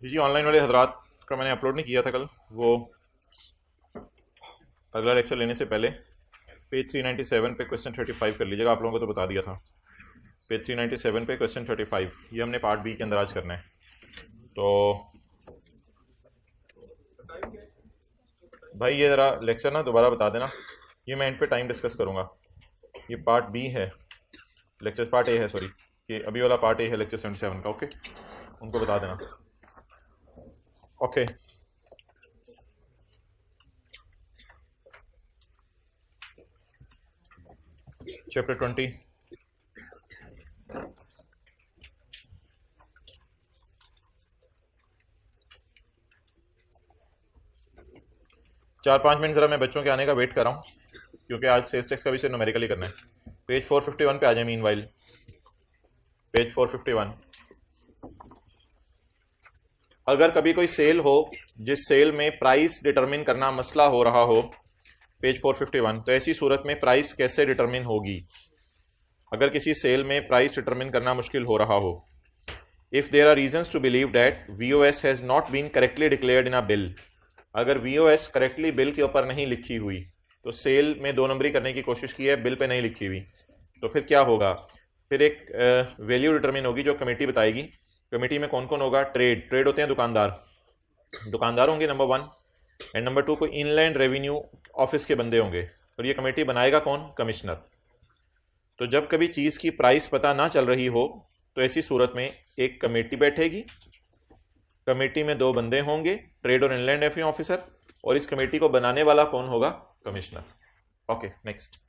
जी online वाले हजरात का मैंने अपलोड नहीं किया था कल, वो अगला लेक्चर लेने से पहले पेज 397 पे क्वेश्चन 35 कर लीजिएगा। आप लोगों को तो बता दिया था। पेज 397 पे क्वेश्चन 35 ये हमने पार्ट बी के अंदर आज करना है। तो भाई ये ज़रा लेक्चर ना दोबारा बता देना, ये मैं एंड पे टाइम डिस्कस करूँगा। ये पार्ट बी है, लेक्चर पार्ट ए है, सॉरी, ये अभी वाला पार्ट ए है लेक्चर 77 का। ओके, उनको बता देना। ओके, चैप्टर 20 4-5 मिनट ज़रा मैं बच्चों के आने का वेट कर रहा हूँ, क्योंकि आज सेल्स टैक्स का भी से न्यूमेरिकली करना है। पेज 451 पे आ जाए। मीन वाइल पेज 451, अगर कभी कोई सेल हो जिस सेल में प्राइस डिटरमिन करना मसला हो रहा हो, पेज 451, तो ऐसी सूरत में प्राइस कैसे डिटरमिन होगी? अगर किसी सेल में प्राइस डिटरमिन करना मुश्किल हो रहा हो, if there are reasons to believe that VOS has not been correctly declared in a bill, अगर वीओएस करेक्टली बिल के ऊपर नहीं लिखी हुई, तो सेल में 2 नंबरी करने की कोशिश की है, बिल पे नहीं लिखी हुई, तो फिर क्या होगा? फिर एक वैल्यू डिटरमिन होगी जो कमेटी बताएगी। कमेटी में कौन कौन होगा? ट्रेड होते हैं दुकानदार होंगे नंबर 1, एंड नंबर 2 कोई इनलैंड रेवेन्यू ऑफिस के बंदे होंगे, और ये कमेटी बनाएगा कौन? कमिश्नर। तो जब कभी चीज़ की प्राइस पता ना चल रही हो, तो ऐसी सूरत में एक कमेटी बैठेगी, कमेटी में 2 बंदे होंगे, ट्रेड और इनलैंड रेवेन्यू ऑफिसर, और इस कमेटी को बनाने वाला कौन होगा? Commissioner. Okay, next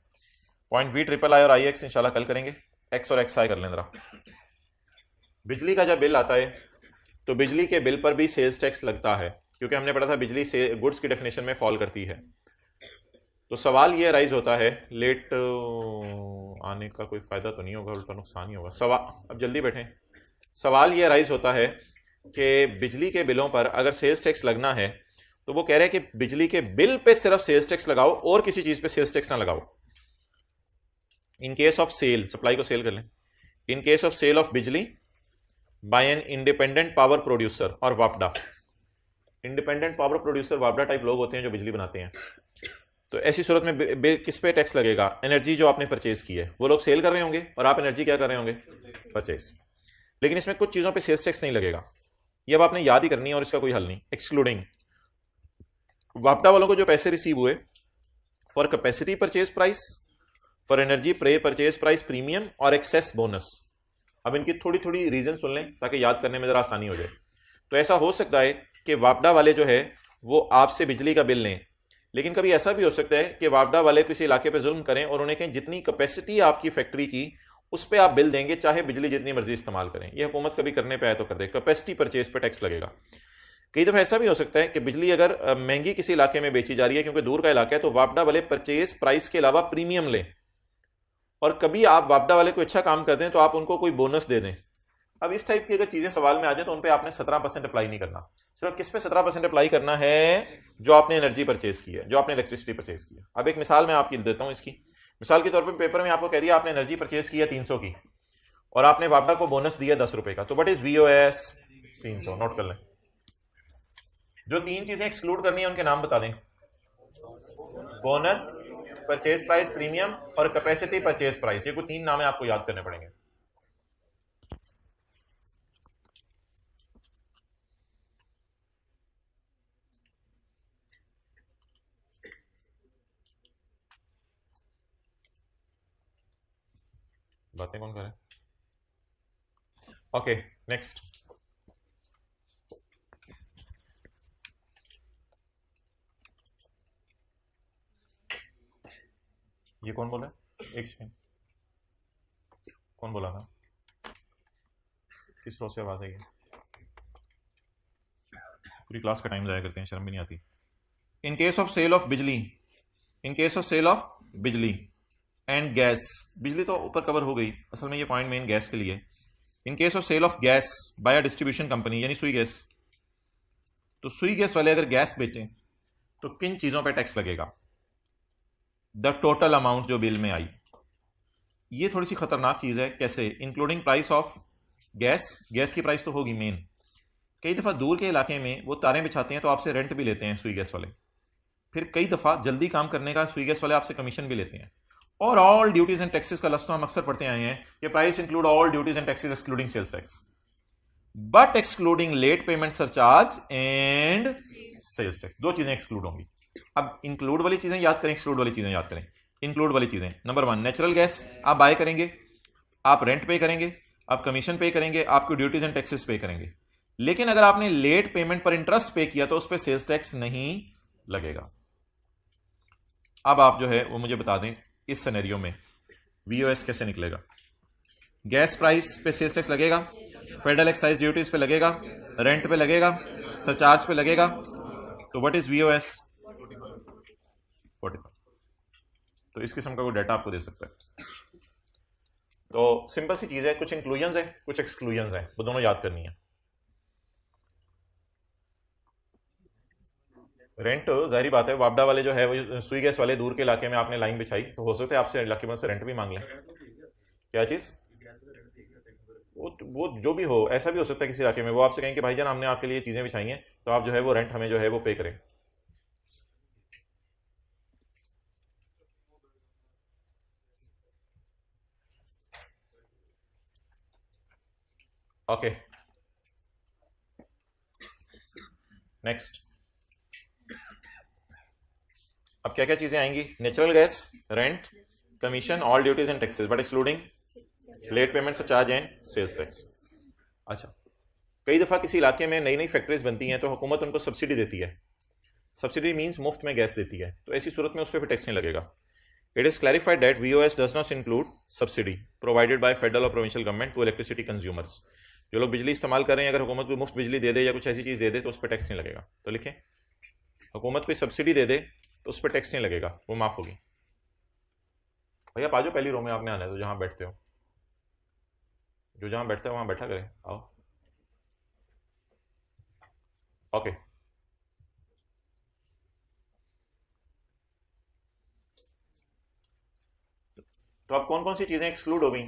point V triple I और आई एक्स इंशाल्लाह कल करेंगे। एक्स और एक्स आई कर लें जरा। बिजली का जब बिल आता है तो बिजली के बिल पर भी सेल्स टैक्स लगता है, क्योंकि हमने पढ़ा था बिजली से गुड्स की डेफिनेशन में फॉल करती है। तो सवाल ये राइज होता है, लेट आने का कोई फायदा तो नहीं होगा, उल्टा नुकसान ही होगा। सवाल, अब जल्दी बैठें। सवाल ये राइज होता है कि बिजली के बिलों पर अगर सेल्स टैक्स लगना है, तो वो कह रहे हैं कि बिजली के बिल पे सिर्फ सेल्स टैक्स लगाओ और किसी चीज पे सेल्स टैक्स ना लगाओ। In case of sale, supply को सेल कर लें, in case of sale of बिजली by an independent power producer और वापडा। इंडिपेंडेंट पावर प्रोड्यूसर वापडा टाइप लोग होते हैं जो बिजली बनाते हैं। तो ऐसी सूरत में किस पे टैक्स लगेगा? एनर्जी जो आपने परचेज की है, वो लोग सेल कर रहे होंगे और आप एनर्जी क्या कर रहे होंगे? परचेज। लेकिन इसमें कुछ चीजों पे सेल्स टैक्स नहीं लगेगा। ये अब आपने याद ही करनी है और इसका कोई हल नहीं। एक्सक्लूडिंग वापडा वालों को जो पैसे रिसीव हुए for capacity purchase price, for energy प्रे परचेज प्राइस प्रीमियम और एक्सेस बोनस। अब इनकी थोड़ी थोड़ी रीजन सुन लें ताकि याद करने में जरा आसानी हो जाए। तो ऐसा हो सकता है कि वापडा वाले जो है वो आपसे बिजली का बिल लें, लेकिन कभी ऐसा भी हो सकता है कि वापडा वाले किसी इलाके पे जुल्म करें और उन्हें कहें जितनी कैपेसिटी आपकी फैक्ट्री की उस पर आप बिल देंगे, चाहे बिजली जितनी मर्जी इस्तेमाल करें। ये हुकूमत कभी करने पे आए तो कर दे, कैपेसिटी परचेज पे टैक्स लगेगा। कई दफा ऐसा भी हो सकता है कि बिजली अगर महंगी किसी इलाके में बेची जा रही है क्योंकि दूर का इलाका है, तो वापडा वाले परचेज प्राइस के अलावा प्रीमियम लें, और कभी आप वापडा वाले को अच्छा काम कर दें तो आप उनको कोई बोनस दे दें। अब इस टाइप की अगर चीजें सवाल में आ जाए तो उन पे आपने 17% अप्लाई नहीं करना। सिर्फ किस पे 17% अप्लाई करना है? जो आपने एनर्जी परचेज की है, जो आपने इलेक्ट्रिसिटी परचेज की है। अब एक मिसाल मैं आपकी देता हूं इसकी। मिसाल के तौर पर पेपर में आपको कह दिया आपने एनर्जी परचेज की है 300 की, और आपने वापडा को बोनस दिया 10 रुपए का, तो व्हाट इज वीओएस? 300। नोट कर लें। जो 3 चीजें एक्सक्लूड करनी है उनके नाम बता दें। बोनस, परचेज प्राइस प्रीमियम और कैपेसिटी परचेज प्राइस। ये कुछ 3 नाम है, आपको याद करने पड़ेंगे। बातें कौन करे? Okay, next. ये कौन बोला? एक सेकंड, कौन बोला था? किस रो से आवाज आई है? पूरी क्लास का टाइम जाया करते हैं, शर्म भी नहीं आती। In case of sale of बिजली, in case of sale of बिजली एंड गैस, बिजली तो ऊपर कवर हो गई, असल में ये पॉइंट मेन गैस के लिए। In case of sale of gas by a distribution company, यानी सुई गैस, तो सुई गैस वाले अगर गैस बेचें तो किन चीजों पे टैक्स लगेगा? द टोटल अमाउंट जो बिल में आई। ये थोड़ी सी खतरनाक चीज है। कैसे? Including price of gas, gas की प्राइस तो होगी मेन, कई दफ़ा दूर के इलाके में वो तारें बिछाते हैं तो आपसे रेंट भी लेते हैं सुई गैस वाले। फिर कई दफ़ा जल्दी काम करने का सुई गैस वाले आपसे कमीशन भी लेते हैं। और ऑल ड्यूटीज एंड टैक्सेस का लफ्ज़ तो हम अक्सर पढ़ते आए हैं कि price include all duties and taxes excluding sales tax but excluding late payment surcharge and sales tax. दो चीजें एक्सक्लूड होंगी। अब इंक्लूड वाली चीजें याद करें, एक्सक्लूड वाली चीजें याद करें। इंक्लूड वाली चीजें, नंबर 1 नेचुरल गैस आप बाय करेंगे, आप रेंट पे करेंगे, आप कमीशन पे करेंगे, आपको ड्यूटीज एंड टैक्सेस पे करेंगे। लेकिन अगर आपने लेट पेमेंट पर इंटरेस्ट पे किया तो उस पर सेल्स टैक्स नहीं लगेगा। अब आप जो है वो मुझे बता दें इस सिनेरियो में वीओएस कैसे निकलेगा। गैस प्राइस पे सेल्स टैक्स लगेगा, फेडरल एक्साइज ड्यूटीज पे लगेगा, रेंट पे लगेगा, सरचार्ज पे लगेगा। तो व्हाट इज वीओएस? 45। तो इस किस्म का कोई डाटा आपको दे सकता है। तो सिंपल सी चीज है, कुछ इंक्लूजन्स है कुछ एक्सक्लूजन्स है, वो दोनों याद करनी है। रेंट जाहिर बात है, वापडा वाले जो है वो सुई गैस वाले दूर के इलाके में आपने लाइन बिछाई तो हो सकता है आपसे इलाके में से रेंट भी मांग लें। क्या चीज? वो जो भी हो, ऐसा भी हो सकता है किसी इलाके में वो आपसे कहें कि भाईजान हमने आपके लिए चीजें बिछाई हैं तो आप जो है वो रेंट हमें जो है वो पे करें। Okay next. अब क्या क्या चीजें आएंगी? Natural gas, rent, commission, all duties and taxes but excluding late payment charge and sales tax. अच्छा, कई दफा किसी इलाके में नई नई फैक्ट्रीज बनती हैं तो हुकूमत उनको सब्सिडी देती है। सब्सिडी मींस मुफ्त में गैस देती है, तो ऐसी सूरत में उस पर भी टैक्स नहीं लगेगा। It is clarified that VOS does not include subsidy provided by federal और provincial government to electricity consumers. जो लोग बिजली इस्तेमाल कर रहे हैं, अगर हुकूमत कोई मुफ्त बिजली दे दे या कुछ ऐसी चीज दे दे तो उस पर टैक्स नहीं लगेगा। तो लिखें, हुकूमत कोई सब्सिडी दे दे तो उस पर टैक्स नहीं लगेगा, वो माफ होगी। भैया आ जाओ, पहली रो में आपने आना है तो जहां बैठते हो, जो जहां बैठते हो वहां बैठा करें, आओ। ओके तो अब कौन कौन सी चीजें एक्सक्लूड हो गई?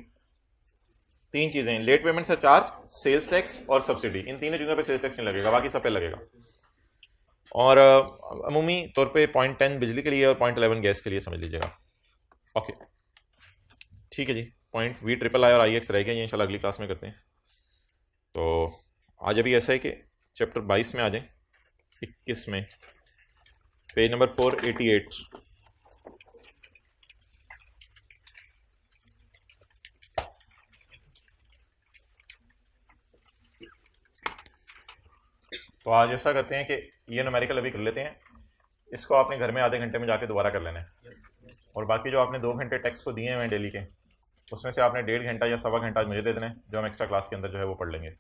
3 चीजें, late payment surcharge, sales tax और सब्सिडी। इन तीनों चीजों पे सेल्स टैक्स नहीं लगेगा, बाकी सब पे लगेगा। और अमूमी तौर पे 0.10 बिजली के लिए और 0.11 गैस के लिए समझ लीजिएगा। ओके ठीक है जी। पॉइंट वी ट्रिपल आई और आई एक्स रह गए, ये इंशाल्लाह अगली क्लास में करते हैं। तो आज अभी ऐसा है कि चैप्टर 22 में आ जाए, 21 में पेज नंबर 488। तो आज ऐसा करते हैं कि ये न्यूमेरिकल अभी कर लेते हैं, इसको आपने घर में आधे घंटे में जाके दोबारा कर लेना है। और बाकी जो आपने 2 घंटे टेक्स्ट को दिए हैं डेली के, उसमें से आपने 1.5 घंटा या सवा घंटा मुझे दे देना है, जो हम एक्स्ट्रा क्लास के अंदर जो है वो पढ़ लेंगे।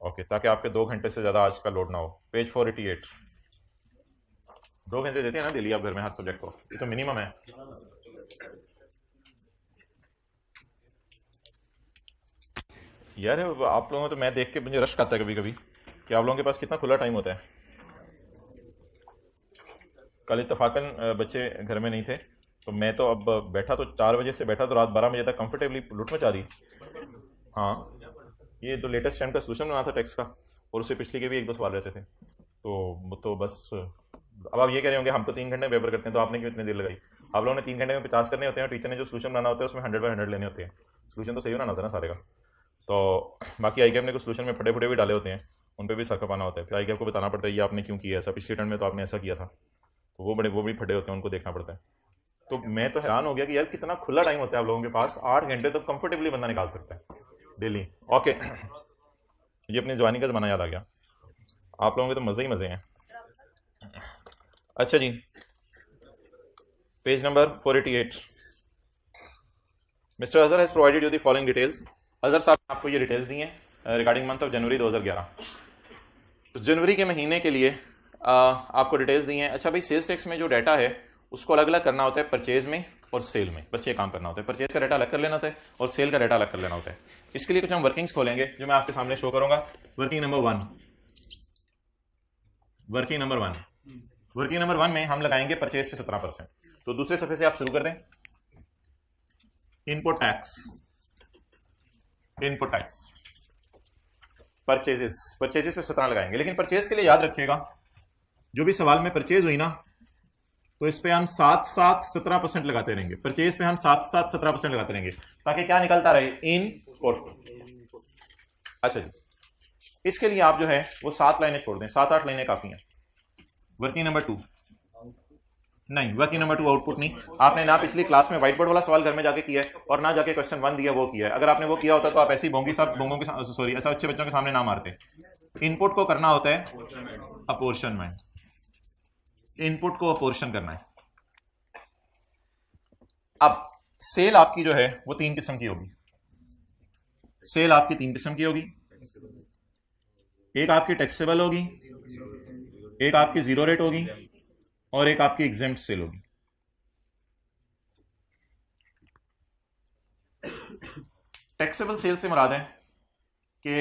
ओके, ताकि आपके 2 घंटे से ज़्यादा आज का लोड ना हो। पेज 488। 2 घंटे देते हैं ना डेली आप घर में हर सब्जेक्ट को, ये तो मिनिमम है। यार आप लोगों को तो मैं देख के मुझे रश आता है कभी कभी कि आप लोगों के पास कितना खुला टाइम होता है। कल इत्तफाकन बच्चे घर में नहीं थे तो मैं तो अब बैठा, तो 4 बजे से बैठा तो रात 12 बजे तक कंफर्टेबली लुट मचा दी। हाँ, ये तो लेटेस्ट टाइम का सोल्यूशन बना था टेक्स्ट का, और उससे पिछले के भी 1-2 सवाल रहते थे। तो बस अब आप ये कह रहे होंगे हम तो 3 घंटे में पेपर करते हैं, तो आपने क्यों इतनी देर लगाई? आप लोगों ने 3 घंटे में 50 करने होते हैं, और टीचर ने जो सोल्यूशन बनाना होता है उसमें 100/100 लेने होते हैं। सोल्यूशन तो सही बनाना होता है ना सारे का। तो बाकी आई कैप ने कुछ सोल्यूशन में फटे फटे भी डाले होते हैं, उन पर भी सर खपाना होता है। फिर आई कैप को बताना पड़ता है ये आपने क्यों किया ऐसा, पिछले टर्म में तो आपने ऐसा किया था। तो वो भी फटे होते हैं, उनको देखना पड़ता है। तो मैं तो हैरान हो गया कि यार कितना खुला टाइम होता है आप लोगों के पास, 8 घंटे तो कंफर्टेबली बंदा निकाल सकता है डेली। ओके, ये अपनी जवानी का ज़माना याद आ गया, आप लोगों के तो मज़े ही मज़े हैं। अच्छा जी, page number 488। Mister Azhar has provided you the following details. Azhar साहब ने आपको ये डिटेल्स दी हैं रिगार्डिंग मंथ ऑफ जनवरी 2011। तो जनवरी के महीने के लिए आपको डिटेल्स दी हैं। अच्छा भाई, सेल्स टैक्स में जो डाटा है उसको अलग अलग करना होता है परचेज में और सेल में, बस ये काम करना होता है। परचेज का डाटा अलग कर लेना होता है और सेल का डाटा अलग कर लेना होता है। इसके लिए कुछ हम वर्किंग्स खोलेंगे जो मैं आपके सामने शो करूंगा। वर्किंग नंबर 1 में हम लगाएंगे परचेज पे 17%। तो दूसरे सफे से आप शुरू कर दें। इनपुट टैक्स परचेजेस पे 17 लगाएंगे, लेकिन परचेज के लिए याद रखिएगा जो भी सवाल में परचेज हुई ना तो इस पे हम 7-7-17% लगाते रहेंगे, परचेज पे हम 7-7-17% लगाते रहेंगे ताकि क्या निकलता रहे, इनपुट। अच्छा जी, इसके लिए आप जो है वो 7 लाइनें छोड़ दें, 7-8 लाइनें काफी हैं। वर्किंग नंबर 2 नहीं, वर्किंग नंबर 2 आउटपुट नहीं, आपने ना पिछली क्लास में व्हाइट बोर्ड वाला सवाल घर में जाके किया है और ना जाके क्वेश्चन 1 दिया वो किया है। अगर आपने वो किया होता तो आप ऐसी बोंगी ऐसा अच्छे बच्चों के सामने ना मारते। इनपुट को करना होता है अपोर्शनमेंट, इनपुट को अपोर्शन करना है। अब सेल आपकी जो है वो 3 किस्म की होगी, सेल आपकी 3 किस्म की होगी, एक आपकी टैक्सेबल होगी, एक आपकी जीरो रेट होगी और एक आपकी एग्जेम्प्ट सेल होगी। टैक्सेबल सेल से मुराद है कि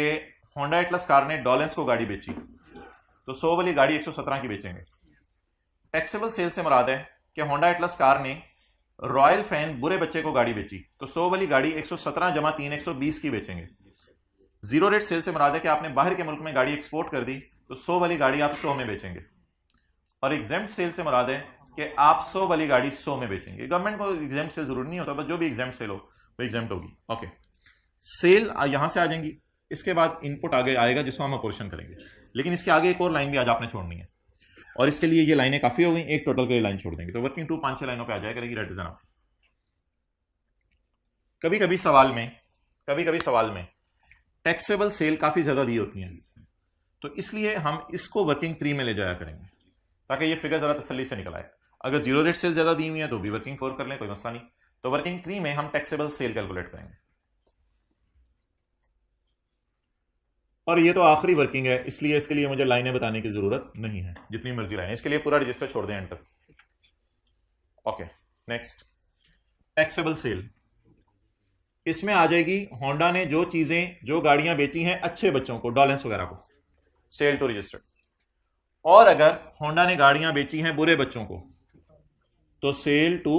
होंडा एटलस कार ने डॉलेंस को गाड़ी बेची तो 100 वाली गाड़ी 117 की बेचेंगे। टैक्सेबल सेल से मुराद है कि होंडा एटलस कार ने रॉयल फैन बुरे बच्चे को गाड़ी बेची तो 100 वाली गाड़ी 117 जमा 3 120 की बेचेंगे। जीरो रेट सेल से मुराद है कि आपने बाहर के मुल्क में गाड़ी एक्सपोर्ट कर दी तो 100 वाली गाड़ी आप 100 में बेचेंगे। और एग्जेम्प्ट सेल से मुराद है कि आप 100 वाली गाड़ी 100 में बेचेंगे। गवर्नमेंट को एग्जेम्प्ट सेल जरूरी नहीं होता, बस जो भी एग्जेम्प्ट सेल हो वो एग्जेम्प्ट होगी। ओके, सेल यहां से आ जाएंगी, इसके बाद इनपुट आगे आएगा जिसको हम अपोर्शन करेंगे, लेकिन इसके आगे एक और लाइन भी आज आपने छोड़नी है और इसके लिए ये लाइनें काफी हो गई, एक टोटल के लाइन छोड़ देंगे तो वर्किंग 2 5-6 लाइनों पे आ जाया करेगी। That is enough. कभी कभी सवाल में टैक्सेबल सेल काफी ज्यादा दी होती हैं तो इसलिए हम इसको वर्किंग 3 में ले जाया करेंगे ताकि ये फिगर जरा तसल्ली से निकल आए। अगर जीरो रेट सेल ज्यादा दी हुई है तो भी वर्किंग 4 कर लें, कोई मसला नहीं। तो वर्किंग 3 में हम टैक्सेबल सेल कैलकुलेट करेंगे और ये तो आखिरी वर्किंग है इसलिए इसके लिए मुझे लाइनें बताने की जरूरत नहीं है, जितनी मर्जी लाइनें, इसके लिए पूरा रजिस्टर छोड़ दें एंड तक। Okay, next taxable sale. इसमें आ जाएगी होंडा ने जो चीजें जो गाड़ियां बेची हैं अच्छे बच्चों को, डॉलेंस वगैरह को, सेल टू रजिस्टर्ड। और अगर होंडा ने गाड़ियां बेची हैं बुरे बच्चों को तो सेल टू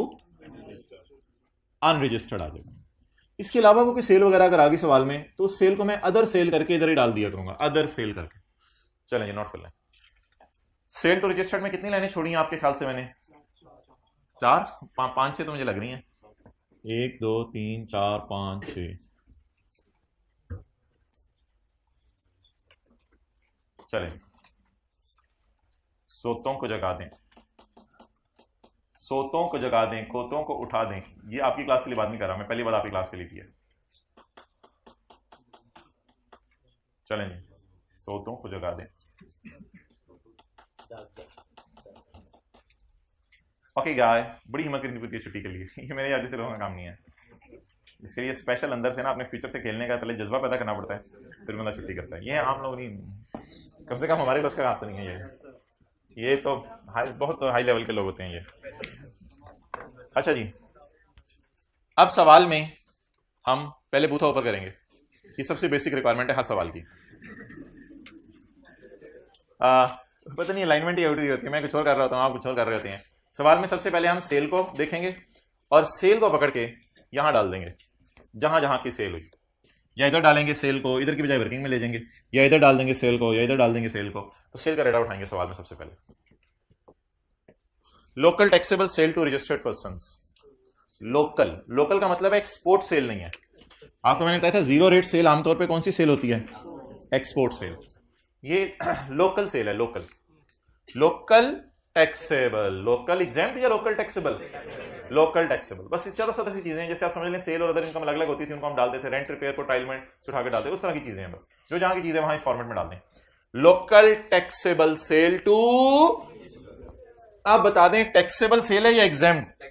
अनरजिस्टर्ड आ जाएगा। इसके अलावा वो कोई सेल वगैरह अगर आ गई सवाल में तो उस सेल को मैं अदर सेल करके इधर ही डाल दिया करूंगा, अदर सेल करके। चलें जी, नोट कर लें। सेल टू रजिस्टर्ड में कितनी लाइनें छोड़ी हैं आपके ख्याल से मैंने? 4 5-6 तो मुझे लग रही हैं। 1 2 3 4 5 6। चलें, सोतों को जगा दें, सोतों को जगा दें, खोतों को उठा दें। ये आपकी क्लास के लिए बात नहीं कर रहा मैं, पहली बात आपकी क्लास के लिए की है। चलें जी, सोतों को जगा दें। ओके गाय, बड़ी हिम्मत करनी पड़ती है छुट्टी के लिए, ये मेरे याद से लोगों का काम नहीं है। इसके लिए स्पेशल अंदर से ना अपने फ्यूचर से खेलने का पहले जज्बा पैदा करना पड़ता है, फिर बंदा छुट्टी करता है। ये आप लोग नहीं, कम से कम हमारे बस का काम तो नहीं है ये तो बहुत हाई लेवल के लोग होते हैं ये। अच्छा जी, अब सवाल में हम पहले बूथा ऊपर करेंगे, ये सबसे बेसिक रिक्वायरमेंट है हर सवाल की। पता नहीं अलाइनमेंट ही होती है, मैं कुछ और कर रहा होता हूँ, आप कुछ और कर रहे होते हैं। सवाल में सबसे पहले हम सेल को देखेंगे और सेल को पकड़ के यहां डाल देंगे जहां जहां की सेल हुई, या इधर डालेंगे सेल को, इधर की बजाय वर्किंग में ले जाएंगे, या इधर डाल देंगे सेल को, या इधर डाल देंगे सेल को। तो सेल का डेटा उठाएंगे सवाल में सबसे पहले। Local taxable sale to registered persons. Local का मतलब है एक्सपोर्ट सेल नहीं है। आपको मैंने बताया था जीरो रेट सेल आमतौर पे कौन सी सेल होती है? Export cell. ये लोकल सेल है, लोकल टैक्सेबल, लोकल एग्जेम्प्ट या लोकल टैक्सेबल? Local taxable. बस इससे ज्यादा सदस्य चीजें हैं, जैसे आप समझ लें सेल और अदर इनकम अलग अलग होती थी, उनको हम डालते थे, रेंट रिपेयर को टाइलमेंट से उठा के डालते, उस तरह की चीजें हैं। बस जो जहां की चीजें वहां इस फॉर्मेट में डाल दें। लोकल टैक्सेबल सेल टू, आप बता दें टैक्सेबल सेल है या एग्जेम्प्ट?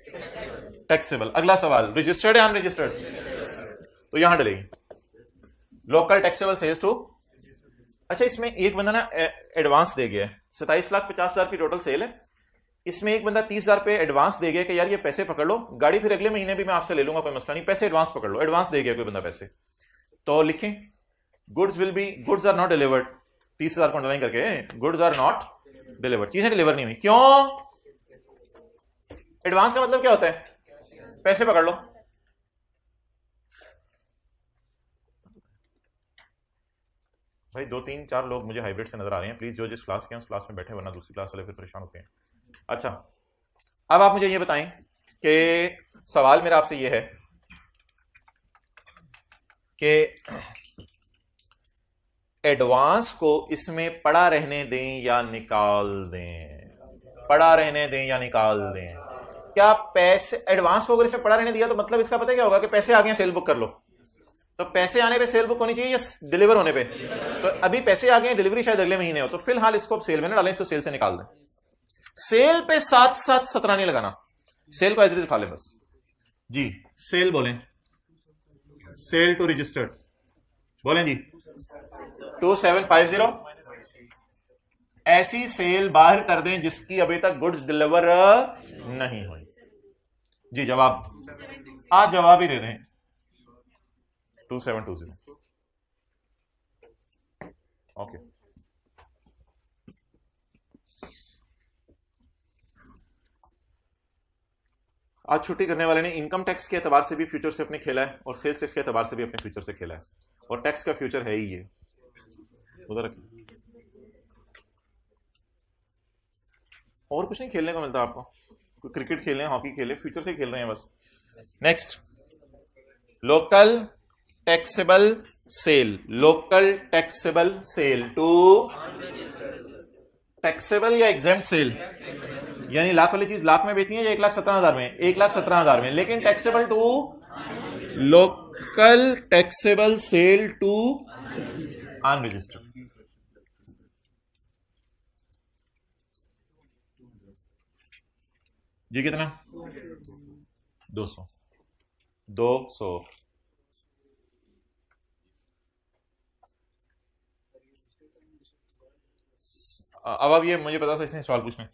टैक्सेबल। अगला सवाल, रजिस्टर्ड है अनरजिस्टर्ड? तो यहां डलेगी लोकल टैक्सेबल सेल्स टू। अच्छा, इसमें एक बंदा ना एडवांस दे गया है, 27,50,000 की टोटल सेल है, इसमें एक बंदा 30,000 पे एडवांस दे गया कि यार ये पैसे पकड़ लो, गाड़ी फिर अगले महीने भी मैं आपसे ले लूंगा, कोई मसला नहीं, पैसे एडवांस पकड़ लो। एडवांस दे गया कोई बंदा पैसे, तो लिखें गुड्स आर नॉट डिलीवर्ड। 30,000 को अंडरलाइन करके गुड्स आर नॉट डिलीवर्ड, चीजें डिलीवर नहीं हुई। क्यों? एडवांस का मतलब क्या होता है? पैसे पकड़ लो। भाई 2 3 4 लोग मुझे हाइब्रिड से नजर आ रहे हैं, प्लीज जो जिस क्लास के हैं उस क्लास में बैठे, वरना दूसरी क्लास वाले फिर परेशान होते हैं। अच्छा, अब आप मुझे ये बताएं कि सवाल मेरा आपसे ये है कि एडवांस को इसमें पड़ा रहने दें या निकाल दें, पड़ा रहने दें या निकाल दें। क्या पैसे एडवांस को अगर इसमें पड़ा रहने दिया तो मतलब इसका पता क्या होगा कि पैसे आ गए, सेल बुक कर लो। तो पैसे आने पे सेल बुक होनी चाहिए या डिलीवर होने पे? तो अभी पैसे आ गए, डिलीवरी शायद अगले महीने हो, तो फिलहाल इसको अब सेल में ना डालें, इसको सेल से निकाल दें। सेल पे साथ साथ 17 नहीं लगाना, सेल को एज इट इज उठा लें बस। जी सेल बोलें, सेल टू रजिस्टर्ड बोलें जी 2750। ऐसी सेल बाहर कर दें जिसकी अभी तक गुड्स डिलीवर नहीं हुई। जी जवाब, आज जवाब ही दे दें 2720। ओके, आज छुट्टी करने वाले ने इनकम टैक्स के एतबार से भी फ्यूचर से अपने खेला है और सेल्स टैक्स के एतबार से भी अपने फ्यूचर से खेला है, और टैक्स का फ्यूचर है ही ये। उधर रखिए, और कुछ नहीं खेलने को मिलता आपको, कोई क्रिकेट खेलें, हॉकी खेलें, फ्यूचर से खेल रहे हैं बस। Next, local taxable sale, local taxable sale to taxable या एग्जेम्प्ट सेल, यानी लाख वाली चीज लाख में बेचती है या 1,17,000 में, 1,17,000 में, लेकिन taxable to local taxable sale to unregistered. जी कितना? 200। 200। अब ये मुझे पता था इसने सवाल पूछना है,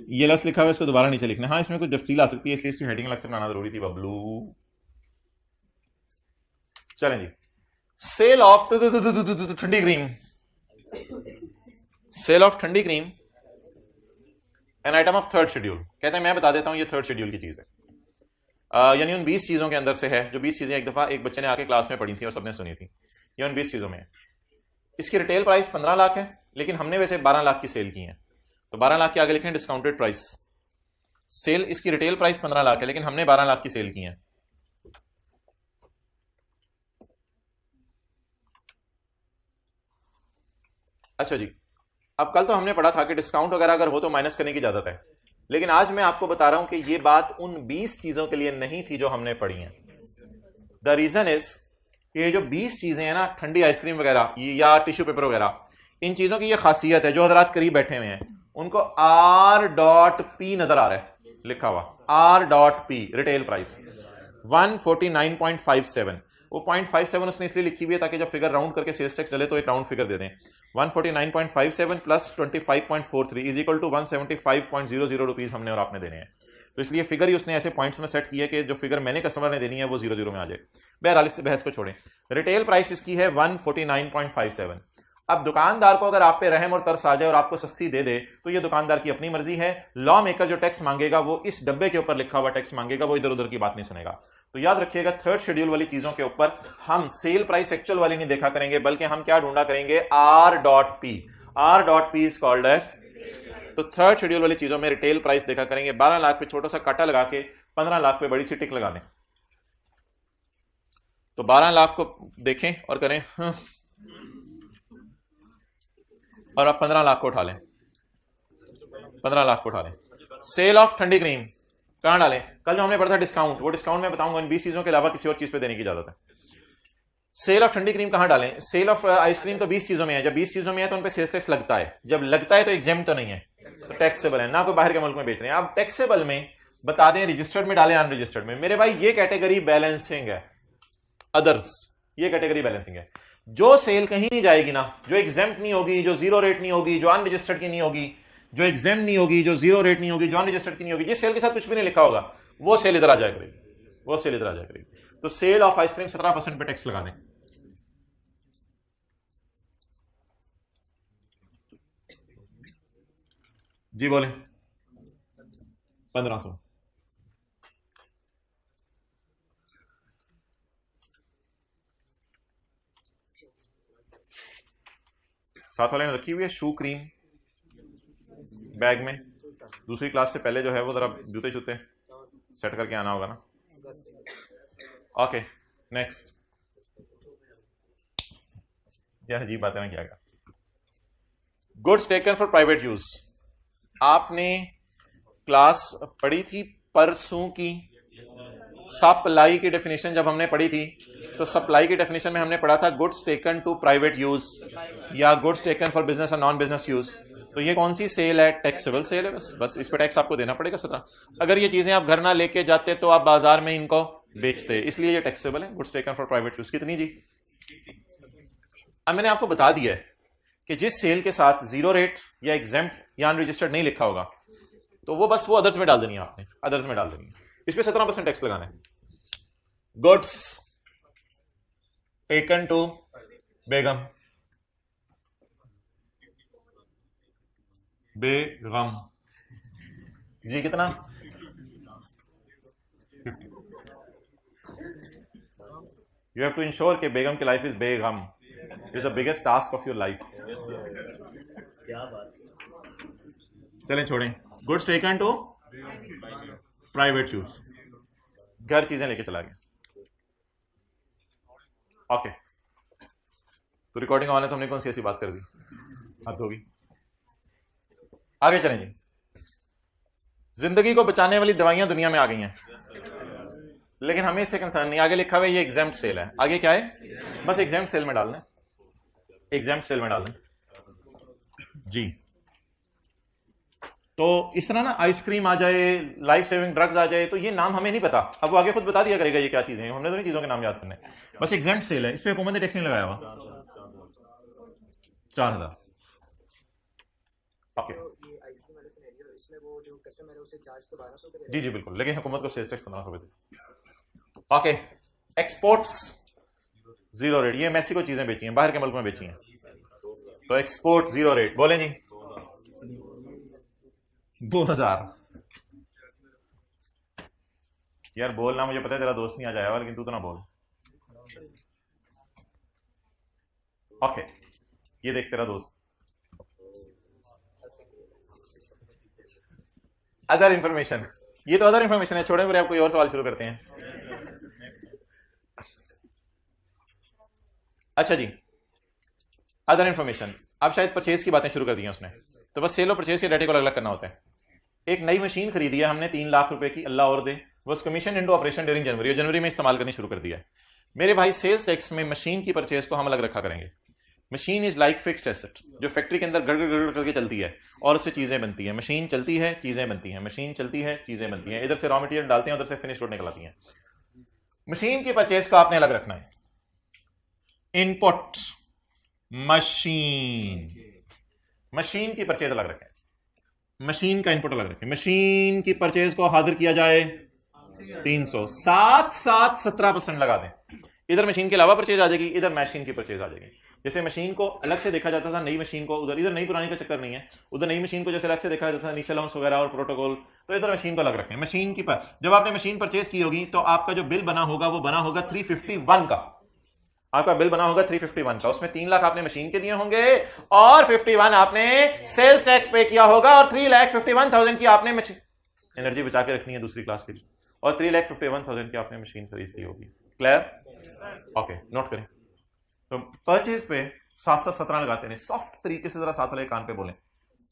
ये लफ्ज़ लिखा हुआ है इसको दोबारा नीचे लिखना। हाँ इसमें कुछ तफसील आ सकती है, इसलिए इसकी हेडिंग अलग से बनाना जरूरी थी बबलू। चलें जी, सेल ऑफ ठंडी क्रीम, सेल ऑफ ठंडी cream an item of third schedule. कहते हैं मैं बता देता हूं ये थर्ड शेड्यूल की चीज है, यानी उन 20 चीजों के अंदर से है, जो 20 चीजें एक दफा एक बच्चे ने आके क्लास में पढ़ी थी और सबने सुनी थी, ये उन 20 चीजों में है। इसकी रिटेल प्राइस 15 लाख है, लेकिन हमने वैसे 12 लाख की सेल की है, तो 12 लाख के आगे लिखें डिस्काउंटेड प्राइस। सेल इसकी रिटेल प्राइस 15 लाख है, लेकिन हमने 12 लाख की सेल की है। अच्छा जी, अब कल तो हमने पढ़ा था कि डिस्काउंट वगैरह अगर हो तो माइनस करने की इजाजत है, लेकिन आज मैं आपको बता रहा हूं कि यह बात उन 20 चीजों के लिए नहीं थी जो हमने पढ़ी हैं। द रीजन इज कि ये जो 20 चीजें हैं ना, ठंडी आइसक्रीम वगैरह या टिश्यू पेपर वगैरह, इन चीजों की यह खासियत है, जो हजरात करीब बैठे हुए हैं उनको R.P नजर आ रहा है लिखा हुआ, R.P रिटेल प्राइस 149.57। वो 0.57 उसने इसलिए लिखी हुई है ताकि जब फिगर राउंड करके सेल्स टैक्स डले तो एक राउंड फिगर दे दें। 149.57 plus 25.43 is equal to 175.00 rupees हमने और आपने देने हैं, तो इसलिए फिगर ही उसने ऐसे पॉइंट्स में सेट किया कि जो फिगर मैंने कस्टमर ने देनी है वो 00 में आ जाए। बहरहाल इस बहस को छोड़ें, रिटेल प्राइस इसकी है 149.57। अब दुकानदार को अगर आप पे रहम और तरस आ जाए और आपको सस्ती दे दे तो ये दुकानदार की अपनी मर्जी है। लॉ मेकर जो टैक्स मांगेगा वो इस डब्बे के ऊपर लिखा हुआ टैक्स मांगेगा, वो इधर उधर की बात नहीं सुनेगा। तो याद रखिएगा, थर्ड शेड्यूल वाली चीजों के ऊपर हम सेल प्राइस एक्चुअल वाली नहीं देखा करेंगे, बल्कि हम क्या ढूंढा करेंगे, R.P। R.P is called as, तो थर्ड शेड्यूल वाली चीजों में रिटेल प्राइस देखा करेंगे। 12 लाख पे छोटा सा काटा लगा के 15 लाख पे बड़ी सी टिक लगा दें, तो 12 लाख को देखें और करें और आप 15 लाख को उठा लें, 15 लाख को उठा लें। सेल ऑफ ठंडी क्रीम कहां डालें? कल जो हमने पढ़ा था डिस्काउंट, वो डिस्काउंट में बताऊंगा इन 20 चीजों के अलावा किसी और चीज पे देने की इजाजत है। सेल ऑफ ठंडी क्रीम कहां डालें? सेल ऑफ आइसक्रीम तो 20 चीजों में है, जब 20 चीजों में है तो उन पे सेल्स टैक्स लगता है, जब लगता है तो एग्जेम्प्ट तो नहीं है, तो टैक्सेबल है, ना कोई बाहर के मुल्क में बेच रहे हैं। अब टैक्सेबल में बता दें रजिस्टर्ड में डालें अनरजिस्टर्ड में। मेरे भाई ये कैटेगरी बैलेंसिंग है, अदर्स ये कैटेगरी बैलेंसिंग है। जो सेल कहीं नहीं जाएगी ना, जो एग्जेम्प्ट नहीं होगी, जो जीरो रेट नहीं होगी, जो अनरजिस्टर्ड की नहीं होगी, जो एग्जेम्प्ट नहीं होगी, जो जीरो रेट नहीं होगी, जो अनरजिस्टर्ड की नहीं होगी, जिस सेल के साथ कुछ भी नहीं लिखा होगा वो सेल इधर आ जाया करेगी, वो सेल इधर आ जाया करेगी। तो सेल ऑफ आइसक्रीम 17% पे टैक्स लगा दें। जी बोले 1500। साथ वाले ने रखी हुई है शू क्रीम बैग में। दूसरी क्लास से पहले जो है वो जरा जूते जूते सेट करके आना होगा ना। Okay next. यार अजीब बात है ना, क्या goods taken for private use. आपने क्लास पढ़ी थी परसों की सप्लाई की डेफिनेशन। जब हमने पढ़ी थी तो सप्लाई की डेफिनेशन में हमने पढ़ा था goods taken to private use या गुड्स टेकन फॉर बिजनेस और नॉन बिजनेस यूज। तो ये कौन सी सेल है? टैक्सेबल सेल है। बस इस पे टैक्स आपको देना पड़ेगा 17। अगर ये चीजें आप घर ना लेके जाते तो आप बाजार में इनको बेचते, इसलिए ये टैक्सेबल है। Goods taken for private use कितनी जी? अब मैंने आपको बता दिया है कि जिस सेल के साथ जीरो रेट या एग्जेम्प्ट या अनरजिस्टर्ड नहीं लिखा होगा तो वो बस वो अदर्स में डाल देनी है आपने, अदर्स में डाल देनी है। इस पे 17% टैक्स लगाना है। गुड्स टेकन टू बेगम, बेगम जी कितना? 50। यू हैव टू इंश्योर कि बेगम की लाइफ इज बेगम is the biggest task of your life. चलें छोड़ें। Goods taken to private use, घर चीजें लेके चला गया। ओके तो रिकॉर्डिंग वाले तो हमने कौन सी ऐसी बात कर दी, हद होगी। आगे चलें जी। जिंदगी को बचाने वाली दवाइयां दुनिया में आ गई हैं, लेकिन हमें इससे कंसर्न नहीं। आगे लिखा हुआ है ये एग्जाम्प्ट सेल है। आगे क्या है? बस एग्जाम्प्ट सेल में डालना, एग्जाम्प्ट सेल में डालना जी। तो इस तरह ना आइसक्रीम आ जाए, लाइफ सेविंग ड्रग्स आ जाए, तो ये नाम हमें नहीं पता। अब वो आगे खुद बता दिया करेगा ये क्या चीजें हैं, हमने तो नहीं चीजों के नाम याद करने। बस एग्जाम्प्ट सेल है, इस पे हुकूमत ने टैक्स नहीं लगाया हुआ। 4000। ओके जी जी बिल्कुल, लेकिन हुकूमत को सेल्स टैक्स 1500 दे। Okay exports zero rate. ये मैक्सिको चीजें बेची हैं, बाहर के मुल्क में बेची हैं, तो एक्सपोर्ट जीरो रेट। बोले जी 2000। यार बोलना, मुझे पता है तेरा दोस्त नहीं आ जाएगा, लेकिन तू तो ना बोल। ओके ये देख तेरा दोस्त। अदर इंफॉर्मेशन, ये तो अदर इंफॉर्मेशन है, छोड़े। मेरे आप कोई और सवाल शुरू करते हैं। अच्छा जी अदर इंफॉर्मेशन। अब शायद परचेज की बातें शुरू कर दी हैं उसने, तो बस सेल और परचेज के डाटे को अलग अलग करना होता है। एक नई मशीन खरीदी है हमने 3 लाख रुपए की, अल्लाह और दे, वो कमीशन इनटू ऑपरेशन ड्यूरिंग जनवरी, और जनवरी में इस्तेमाल करनी शुरू कर दिया है। मेरे भाई सेल्स टैक्स में मशीन की परचेज को हम अलग रखा करेंगे। Machine is like fixed asset, जो फैक्ट्री के अंदर गड़गड़ गड़गड़ करके चलती है और उससे चीजें बनती हैं। मशीन चलती है, चीजें बनती हैं, मशीन चलती है, चीजें बनती हैं। इधर से रॉ मटेरियल डालते हैं, उधर से फिनिश गुड निकल आती हैं। मशीन की परचेज को आपने अलग रखना है। इनपुट मशीन, मशीन की परचेज अलग रखें, मशीन का इनपुट अलग रखें। मशीन की परचेज को हाजिर किया जाए 300, साथ साथ 17% लगा दें। इधर मशीन के अलावा परचेज आ जाएगी, इधर मशीन की परचेज आ जाएगी। जैसे मशीन को अलग से देखा जाता था, नई मशीन को उधर, इधर नई पुरानी का चक्कर नहीं है। उधर नई मशीन को जैसे अलग से देखा जाता था, इनिशियल अलाउंस वगैरह और प्रोटोकॉल, तो इधर मशीन को अलग रखें। मशीन की जब आपने मशीन परचेज की होगी तो आपका जो बिल बना होगा वो बना होगा 351 का। आपका बिल बना होगा 351 का, उसमें 3 लाख आपने मशीन के दिए होंगे और 51 आपने सेल्स टैक्स पे किया होगा, और 3,51,000 की आपने एनर्जी बचा के रखनी है दूसरी क्लास के लिए, और 3,51,000 की आपने मशीन खरीद ली होगी। क्लियर? ओके नोट करें। तो परचेज पे 7-17 लगाते नहीं, सॉफ्ट तरीके से जरा साथ वाले कान पे बोलें।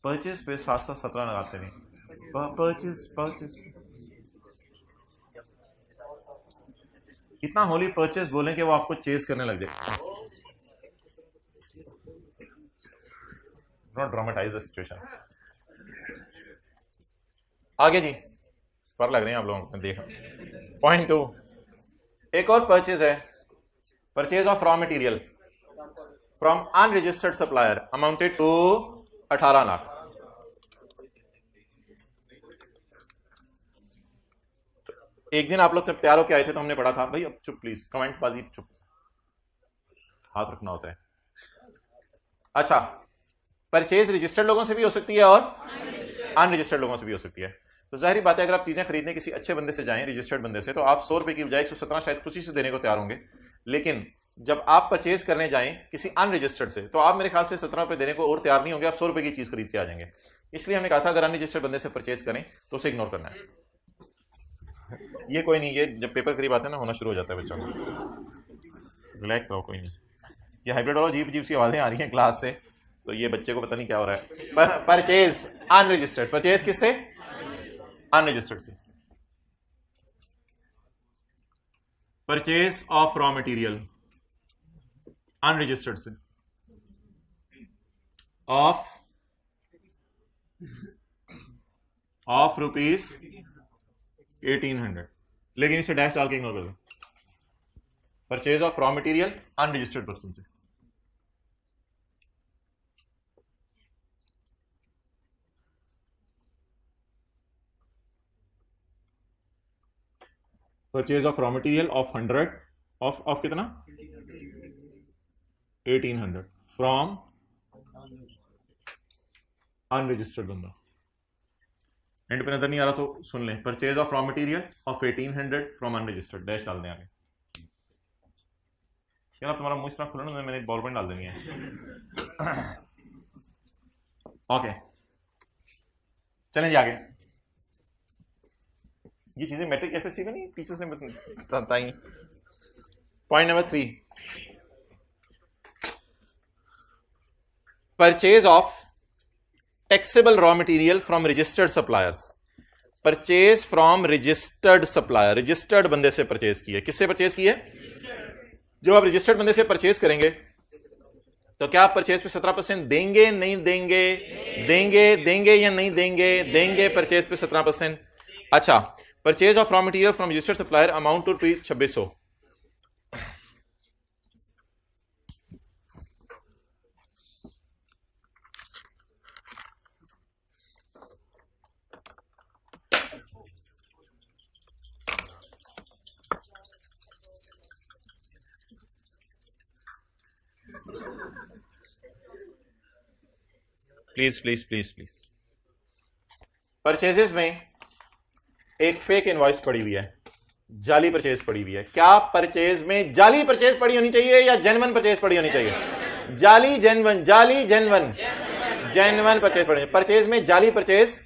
परचेज पे 7-17 लगाते नहीं। परचेज इतना होली परचेज बोलें कि वो आपको चेज करने लग जाए। Not dramatise the situation. आगे जी पर लग रहे हैं आप लोगों ने देखा। पॉइंट 2, एक और परचेज है, purchase of raw material from unregistered supplier amounted to 18 lakh. एक दिन आप लोग जब तैयार होकर आए थे तो हमने पढ़ा था, भाई अब चुप प्लीज, कमेंट बाजी चुप, हाथ रखना होता है। अच्छा परचेज रजिस्टर्ड लोगों से भी हो सकती है और अनरजिस्टर्ड लोगों से भी हो सकती है। तो जाहिर बात है अगर आप चीजें खरीदने किसी अच्छे बंदे से जाएं, रजिस्टर्ड बंदे से, तो आप 100 रुपए की बजाय 117 शायद खुशी से देने को तैयार होंगे, लेकिन जब आप परचेज करने जाएं किसी अनरजिस्टर्ड से, तो आप मेरे ख्याल से 17 रुपए देने को और तैयार नहीं होंगे, आप 100 रुपए की चीज खरीद के आ जाएंगे। इसलिए हमने कहा था अगर अनरजिस्टर्ड बंदे से परचेज करें तो उसे इग्नोर करना है। ये कोई नहीं, ये जब पेपर करीब आते हैं ना होना शुरू हो जाता है बच्चों को, रिलैक्स रहो, कोई नहीं। ये हाइब्रिड वाला अजीब अजीब सी आवाजें आ रही हैं क्लास से, तो ये बच्चे को पता नहीं क्या हो रहा है। परचेज अनरजिस्टर्ड, परचेज किससे? अनरजिस्टर्ड से। Purchase of raw material unregistered से ऑफ रुपीज 1800, लेकिन इसे डैश डाल के इग्नोर कर दो। Purchase of raw material unregistered person से। Purchase of raw material of 100 of कितना? 1800 फ्रॉम अनरजिस्टर्ड बंदा। एंड पे नजर नहीं आ रहा तो सुन लें, purchase of raw material of 1800 from unregistered, dash डाल दें आगे। यार तुम्हारा मुंह इस तरह खुला ना, मैंने बॉल पेन डाल देनी है। ओके चलें जी आगे। ये चीजें मैट्रिक एफएससी में नहीं टीचर्स ने बताई। Point number 3, purchase of taxable raw material from registered suppliers. Purchase from registered supplier, registered बंदे से परचेज की है। किससे परचेज की है? जो आप रजिस्टर्ड बंदे से परचेज करेंगे तो क्या आप परचेज पे 17% देंगे? नहीं देंगे? देंगे? देंगे या नहीं देंगे? देंगे परचेज पे 17%। अच्छा, purchase of raw material from registered supplier amount to 2600। Please please please please, purchases में एक फेक इनवॉइस पड़ी हुई है, जाली परचेज पड़ी हुई है। क्या परचेज में जाली परचेज पड़ी होनी चाहिए या जेन्युइन परचेज पड़ी होनी चाहिए? जाली जेन्युइन, जाली जेन्युइन, जेन्युइन परचेज पड़ी। परचेज में जाली परचेज,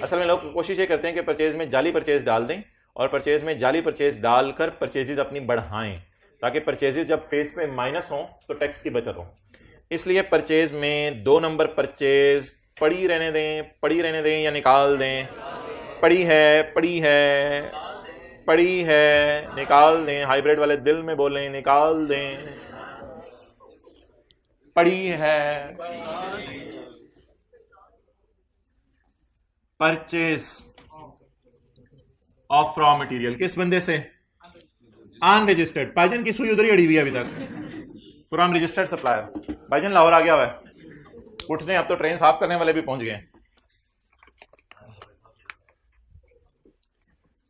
असल में लोग कोशिश ये करते हैं कि परचेज में जाली परचेज डाल दें और परचेज में जाली परचेज डालकर परचेजेस अपनी बढ़ाएं, ताकि परचेजेस जब फेस पे माइनस हो तो टैक्स की बचत हो। इसलिए परचेज में 2 नंबर परचेज पड़ी रहने दें, पड़ी रहने दें या निकाल दें। पड़ी है, पड़ी है, पड़ी है, निकाल दें। हाइब्रिड वाले दिल में बोलें निकाल दें। पड़ी है। परचेज ऑफ रॉ मटेरियल किस बंदे से? अनरजिस्टर्ड। भाईजान की सुई उधर ही अड़ी हुई है अभी तक। From registered supplier. भाईजान लाहौर आ गया हुआ है, उठ दें, अब तो ट्रेन साफ करने वाले भी पहुंच गए।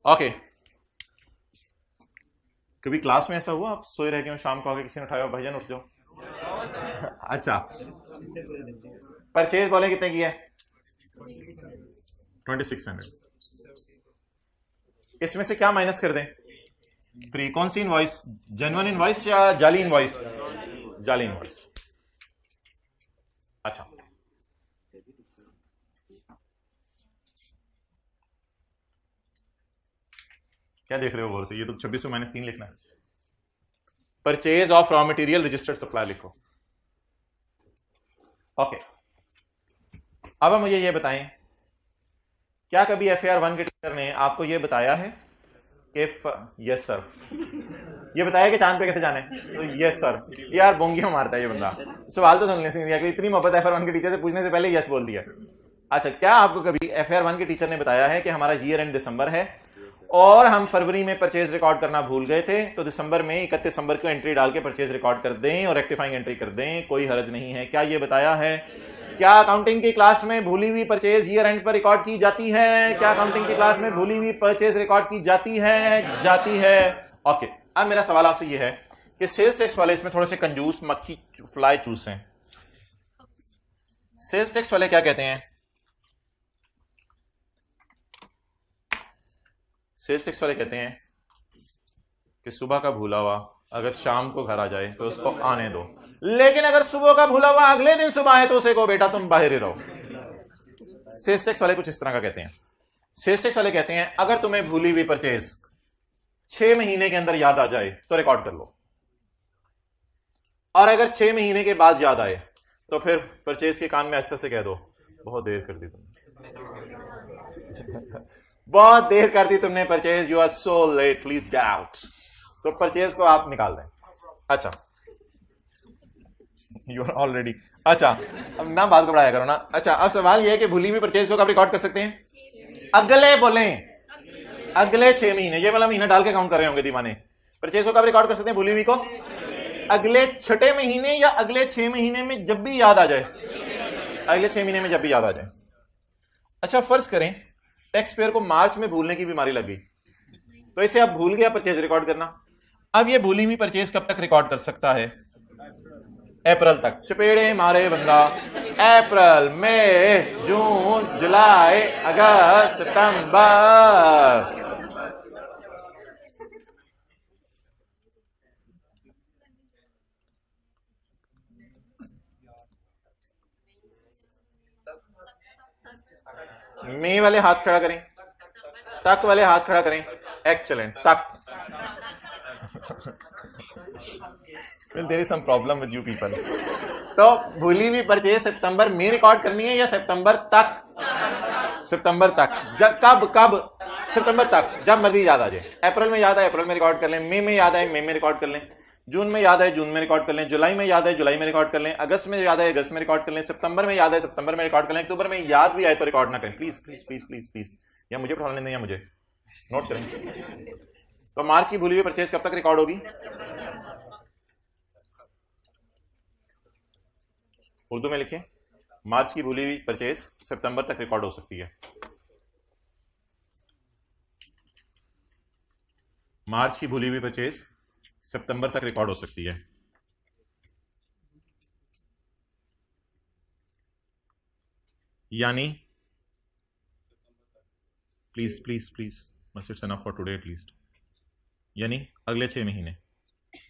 ओके, कभी क्लास में ऐसा हुआ आप सोए रह गए हो, शाम को आके किसी ने उठाया भाईजान उठ जाओ? अच्छा, परचेज बोले कितने की है? 2600। इसमें से क्या माइनस कर दें? 3। कौन सी इनवॉइस? जेन्युइन इनवॉइस या जाली इनवॉइस? जाली इनवॉइस। अच्छा, क्या देख रहे हो गौर से? ये तो 2600 - 3 लिखना है। Purchase of raw material registered supply लिखो। ओके, अब मुझे ये बताएं, क्या कभी FAR 1 के टीचर ने आपको ये बताया है कि यस सर, ये बताया कि चांद पे कैसे जाने? तो यस सर। यार बोंगियां मारता है ये बंदा, सवाल तो सुन लेते हैं। इतनी मोहब्बत FAR 1 के टीचर से पूछने से पहले यस बोल दिया। अच्छा, क्या आपको कभी FAR 1 के टीचर ने बताया है कि हमारा ईयर एंड दिसंबर है और हम फरवरी में परचेज रिकॉर्ड करना भूल गए थे, तो दिसंबर में 31 दिसंबर को एंट्री डाल के परचेज रिकॉर्ड कर दें और रेक्टिफाइंग एंट्री कर दें, कोई हर्ज नहीं है? क्या ये बताया है? क्या अकाउंटिंग की क्लास में भूली हुई परचेज ईयर एंड पर रिकॉर्ड की जाती है? क्या अकाउंटिंग की क्लास में भूली हुई परचेज रिकॉर्ड की जाती है? जाती है। ओके, अब मेरा सवाल आपसे ये है कि सेल्स टैक्स वाले इसमें थोड़े से कंजूस मक्खी फ्लाई चूस हैं। सेल्स टैक्स वाले क्या कहते हैं? सेल्स टैक्स वाले कहते हैं कि सुबह का भूला हुआ अगर शाम को घर आ जाए तो उसको आने दो, लेकिन अगर सुबह का भूला हुआ अगले दिन सुबह आए तो उसे को बेटा तुम बाहर ही रहो। सेल्स टैक्स वाले कुछ इस तरह का कहते हैं। सेल्स टैक्स वाले कहते हैं अगर तुम्हें भूली हुई परचेज 6 महीने के अंदर याद आ जाए तो रिकॉर्ड कर लो, और अगर 6 महीने के बाद याद आए तो फिर परचेज के कान में अच्छे से कह दो बहुत देर कर दी तुमने, बहुत देर कर दी तुमने purchase, you are so late, please get out. तो परचेज को आप निकाल दें। अच्छा, यू आर ऑलरेडी, अच्छा अब ना बात को बढ़ाया करो ना। अच्छा, अब सवाल यह है कि भूली हुई परचेज को आप रिकॉर्ड कर सकते हैं अगले, बोलें अगले 6 महीने, ये वाला महीना डाल के काउंट कर रहे होंगे दीवाने। परचेज को आप रिकॉर्ड कर सकते हैं भूली हुई को अगले 6 महीने या अगले 6 महीने में जब भी याद आ जाए, अगले 6 महीने में जब भी याद आ जाए। अच्छा, फर्ज करें टैक्स पेयर को मार्च में भूलने की बीमारी लग गई, तो इसे अब भूल गया परचेज रिकॉर्ड करना। अब ये भूली हुई परचेज कब तक रिकॉर्ड कर सकता है? अप्रैल तक। चपेड़े मारे बंदा, अप्रैल, मई, जून, जुलाई, अगस्त, सितंबर। मई वाले हाथ खड़ा करें, तक वाले हाथ खड़ा करें, एक्चलेंट, तक। There is some problem with you people. तो भूली हुई परचेज सितंबर में रिकॉर्ड करनी है या सितंबर तक? सितंबर तक। जब कब कब? सितंबर तक, जब मर्जी याद आ जाए। अप्रैल में याद आए अप्रैल में रिकॉर्ड कर लें, मई में याद आए मई में रिकॉर्ड कर लें, जून में याद आए जून में रिकॉर्ड कर लें, जुलाई में याद आए जुलाई में रिकॉर्ड कर लें, अगस्त में याद आए अगस्त में रिकॉर्ड कर लें, सितंबर में याद आए सितंबर में रिकॉर्ड कर लें, अक्टूबर में याद भी आए तो रिकॉर्ड ना करें, please please please please please. या मुझे पढ़ा लें या मुझे नोट करें। तो मार्च की भूली हुई परचेज कब तक रिकॉर्ड होगी? उर्दू में लिखें, मार्च की भूली हुई परचेज सितंबर तक रिकॉर्ड हो सकती है। मार्च की भूली हुई परचेज सितंबर तक रिकॉर्ड हो सकती है। यानी प्लीज प्लीज प्लीज, बस it's enough for today at least. यानी अगले 6 महीने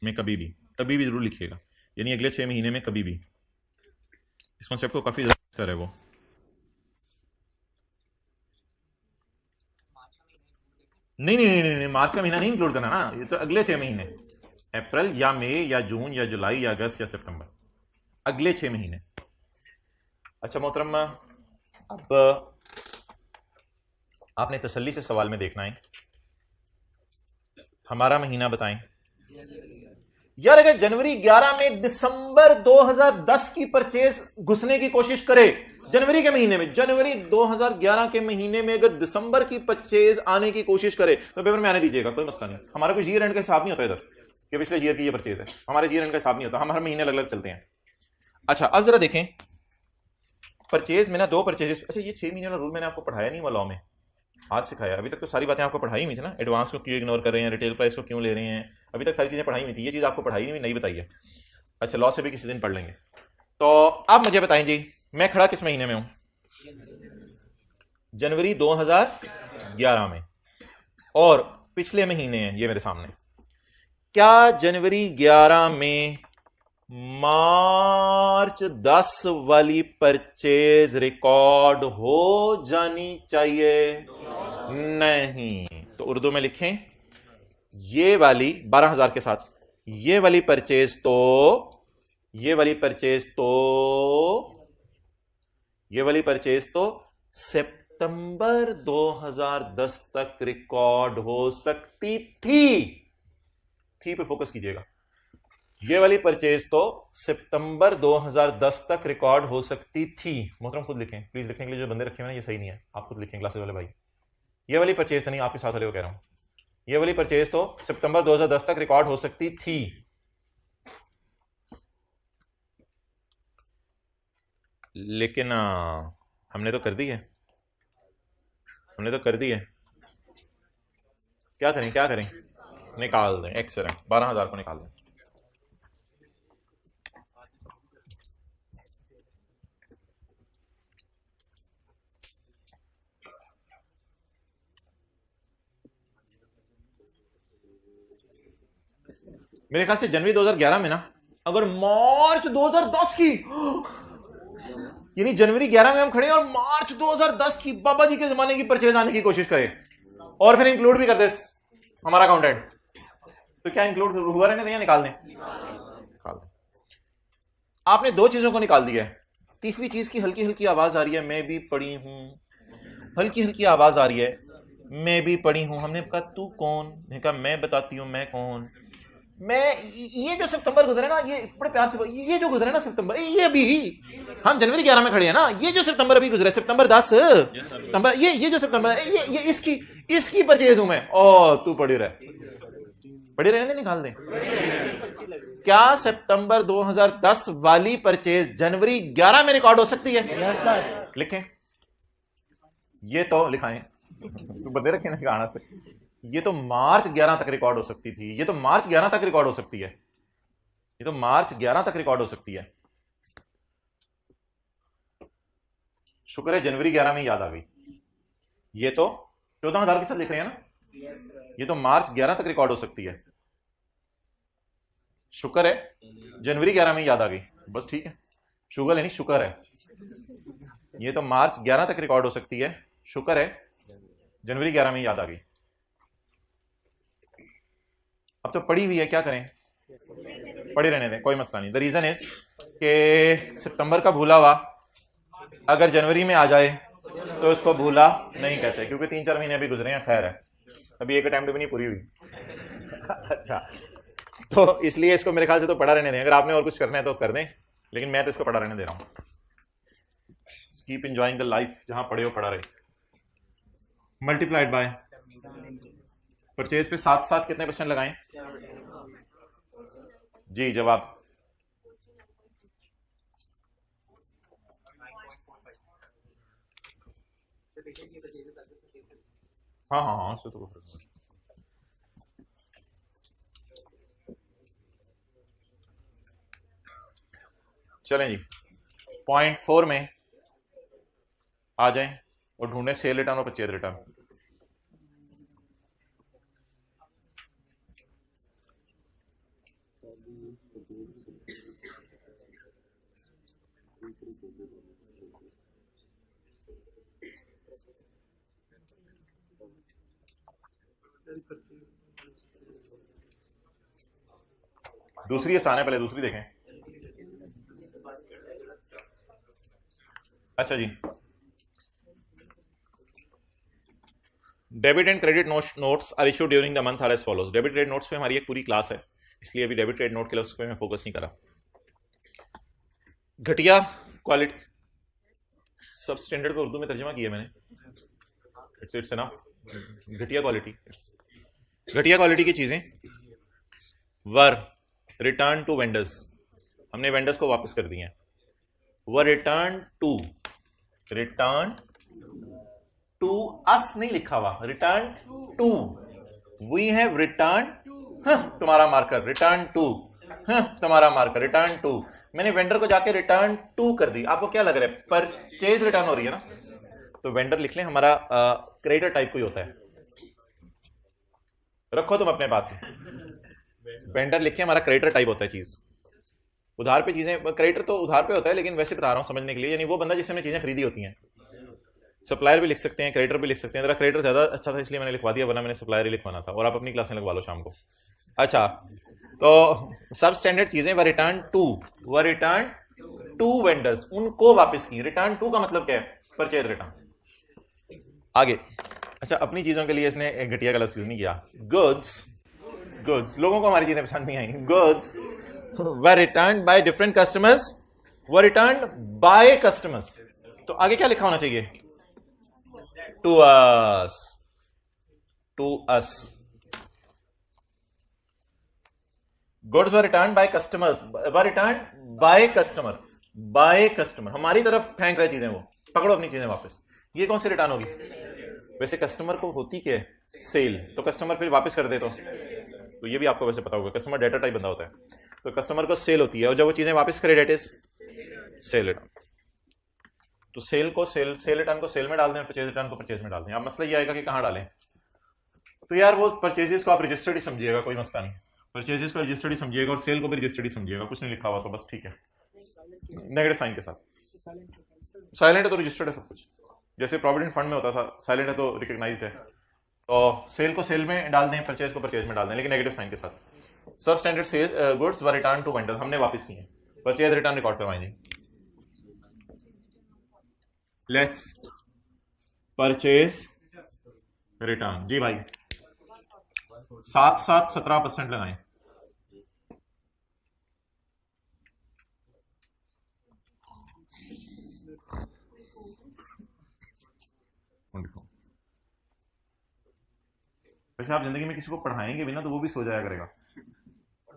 में कभी भी जरूर लिखिएगा, यानी अगले 6 महीने में कभी भी। इस कॉन्सेप्ट को काफी ज्यादा है वो। नहीं नहीं नहीं नहीं, मार्च का महीना नहीं इंक्लूड करना ना, ये तो अगले 6 महीने, अप्रैल या मई या जून या जुलाई या अगस्त या सितंबर, अगले 6 महीने। अच्छा मोहतरम, अब आपने तसल्ली से सवाल में देखना है, हमारा महीना बताएं यार। अगर जनवरी 11 में दिसंबर 2010 की परचेज घुसने की कोशिश करे, जनवरी के महीने में, जनवरी 2011 के महीने में अगर दिसंबर की परचेज आने की कोशिश करे तो पेपर में आने दीजिएगा, कोई मसला नहीं। हमारा कोई ईयर एंड का हिसाब नहीं होता इधर कि पिछले ईयर की ये परचेज है, हमारे ईयर एंड का हिसाब नहीं होता, हम हर महीने अलग अलग चलते हैं। अच्छा, अब जरा देखें परचेज में ना 2 परचेजेस। अच्छा, ये 6 महीने वाला रूल मैंने आपको पढ़ाया नहीं, वो लॉ में आज सिखाया। अभी तक तो सारी बातें आपको पढ़ाई हुई थी ना, एडवांस को क्यों इग्नोर कर रहे हैं, रिटेल प्राइस को क्यों ले रहे हैं, अभी तक सारी चीजें पढ़ाई हुई थी, ये चीज आपको पढ़ाई नहीं, नहीं बताई है। अच्छा, लॉ से भी किसी दिन पढ़ लेंगे। तो अब मुझे बताएं जी, मैं खड़ा किस महीने में हूं? जनवरी 2011 में, और पिछले महीने हैं ये मेरे सामने। क्या जनवरी 11 में मार्च 10 वाली परचेज रिकॉर्ड हो जानी चाहिए? नहीं। तो उर्दू में लिखें, ये वाली 12,000 के साथ ये वाली परचेज तो सितंबर 2010 तक रिकॉर्ड हो सकती थी पे फोकस कीजिएगा। ये वाली परचेज तो सितंबर 2010 तक रिकॉर्ड हो सकती थी। मोहतरम खुद लिखें प्लीज, लिखने के लिए जो बंदे रखे हुए हैं ये सही नहीं है, आप खुद लिखें क्लासेस वाले भाई। ये वाली परचेज तो नहीं, आपके साथ वाले को कह रहा हूं, ये वाली परचेज तो सितंबर 2010 तक रिकॉर्ड हो सकती थी। लेकिन हमने तो कर दी है, क्या करें? निकाल दें, एक्सेलेंट, 12,000 को निकाल दें। मेरे ख्याल से जनवरी 2011 में ना, अगर मार्च 2010 की, यानी जनवरी 11 में हम खड़े और मार्च 2010 की बाबा जी के जमाने की परचेज आने की कोशिश करें और फिर इंक्लूड भी कर दे हमारा अकाउंटेंट, तो क्या इंक्लूड हुआ रहने दें या निकाल दें? निकाल दें। आपने दो चीजों को निकाल दिया है। तीसरी चीज की हल्की हल्की आवाज आ रही है, मैं भी पढ़ी हूं, हल्की हल्की आवाज आ रही है, मैं भी पढ़ी हूं। हमने कहा तू कौन? मैंने कहा मैं बताती हूं मैं कौन। मैं ये जो सितंबर गुजरे ना, ये बड़े प्यार से, ये जो गुजरे ना सितंबर, ये अभी हम जनवरी 11 में खड़े हैं ना, ये जो सितंबर अभी गुजरे, सितंबर 10 सितंबर, ये जो सितंबर, ये इसकी परचेज हूं मैं। ओ तू पढ़ी रहने दे, निकाल दे। क्या सितंबर 2010 वाली परचेज जनवरी 11 में रिकॉर्ड हो सकती है? लिखें, ये तो लिखाएं, तो बदले रखे ना गाना से। ये तो मार्च 11 तक रिकॉर्ड हो सकती थी, ये तो मार्च 11 तक रिकॉर्ड हो सकती है, ये तो मार्च 11 तक रिकॉर्ड हो सकती है। शुक्र है जनवरी 11 में याद आ गई। ये तो 14,000 के साथ लिख रहे हैं ना, ये तो मार्च 11 तक रिकॉर्ड हो सकती है। शुक्र है जनवरी 11 में याद आ गई, बस ठीक है। शुगर है नहीं, शुक्र है। ये तो मार्च 11 तक रिकॉर्ड हो सकती है, शुक्र है जनवरी 11 में याद आ गई। अब तो पड़ी हुई है, क्या करें? पड़ी रहने दें, कोई मसला नहीं। द रीजन इज कि सितंबर का भूला हुआ अगर जनवरी में आ जाए तो उसको भूला नहीं कहते, क्योंकि 3-4 महीने अभी गुजरे हैं। खैर है, अभी एक अटेम्प्ट भी नहीं पूरी हुई। अच्छा, तो इसलिए इसको मेरे ख्याल से तो पढ़ा रहने दें। अगर आपने और कुछ करना है तो कर दें, लेकिन मैं तो इसको पढ़ा रहने दे रहा हूं। कीप एंजॉइंग द लाइफ, जहां पढ़े हो पढ़ा रहे। मल्टीप्लाइड बाय परचेज पे साथ साथ कितने % लगाएं? जी जवाब। हाँ हाँ हाँ, तो चलें जी, पॉइंट 4 में आ जाएं और ढूंढें सेल रिटर्न और परचेज रिटर्न। दूसरी आसान है, पहले दूसरी देखें। अच्छा जी, debit and credit notes are issue during the month are as follows. Debit credit notes पे हमारी एक पूरी क्लास है, इसलिए अभी डेबिट क्रेडिट नोट के लिए उस पर मैं फोकस नहीं करा। घटिया क्वालिटी, सब स्टैंडर्ड को उर्दू में तर्जुमा किया मैंने, इट्स इनफ। घटिया क्वालिटी की चीजें वर रिटर्न टू वेंडर्स, हमने वेंडर्स को वापस कर दिए हैं। वर रिटर्न टू अस नहीं लिखा हुआ, return to. We have return, तुम्हारा मार्कर, रिटर्न टू, तुम्हारा मार्कर, रिटर्न टू। मैंने वेंडर को जाके रिटर्न टू कर दी। आपको क्या लग रहा है? परचेज रिटर्न हो रही है ना, तो वेंडर लिख लें, हमारा क्रेडिटर टाइप कोई होता है, रखो तुम अपने पास। वेंडर लिखे, हमारा क्रेडिटर टाइप होता है चीज। उधार पे चीजें, क्रेडिटर तो उधार पे होता है, लेकिन वैसे बता रहा हूं समझने के लिए, यानी वो बंदा जिससे हमने चीजें खरीदी होती हैं। सप्लायर भी लिख सकते हैं, क्रेडिटर भी लिख सकते हैं। जरा क्रेडिटर ज्यादा अच्छा था इसलिए मैंने लिखवा दिया, वरना मैंने सप्लायर ही लिखवाना था, और आप अपनी क्लास में लगवा लो शाम को। अच्छा, तो सब स्टैंडर्ड चीजें वर रिटर्न टू वेंडर्स, उनको वापस की। रिटर्न टू का मतलब क्या है? Purchase return. आगे, अच्छा, अपनी चीजों के लिए इसने एक घटिया का लफ्ज़ यूज नहीं किया। गुड्स, लोगों को हमारी चीजें पसंद नहीं आई। Goods were return by different customers, were return by customers. तो आगे क्या लिखा होना चाहिए? To us. Goods were return by customers, were return by customer, हमारी तरफ फेंक रहे चीजें, वो पकड़ो अपनी चीजें वापस। ये कौन सी रिटर्न होगी? वैसे कस्टमर को होती क्या है? सेल। तो कस्टमर फिर वापस कर दे तो ये भी आपको वैसे पता होगा, कस्टमर डेटा टाइप बंदा होता है, तो कस्टमर को सेल होती है, और जब वो चीजें वापस करे, डेट इज सेल रिटर्न। तो सेल रिटर्न को सेल में डाल दें, परचेज रिटर्न को परचेज में डाल दें। अब मसला ये आएगा कि कहां डालें। तो यार वो परचेजेस को आप रजिस्टर्ड ही समझिएगा, कोई मसला नहीं। परचेजेस को रजिस्टर्ड ही समझिएगा और सेल को भी रजिस्टर्ड ही समझिएगा, कुछ नहीं लिखा हुआ तो बस ठीक है, नेगेटिव साइन के साथ। साइलेंट है तो रजिस्टर्ड है सब कुछ, जैसे प्रोविडेंट फंड में होता था, साइलेंट है तो रिकग्नाइज्ड है। तो सेल को सेल में डाल दें, परचेज को परचेज में डाल दें, लेकिन नेगेटिव साइन के साथ। सब standard sale goods were return to vendors हमने वापस किए, परचेज रिटर्न रिकॉर्ड करवाएंगे। लेस परचेज रिटर्न जी भाई, 7 17% लगाएं। वैसे आप जिंदगी में किसी को पढ़ाएंगे भी ना तो वो भी सो जाया करेगा,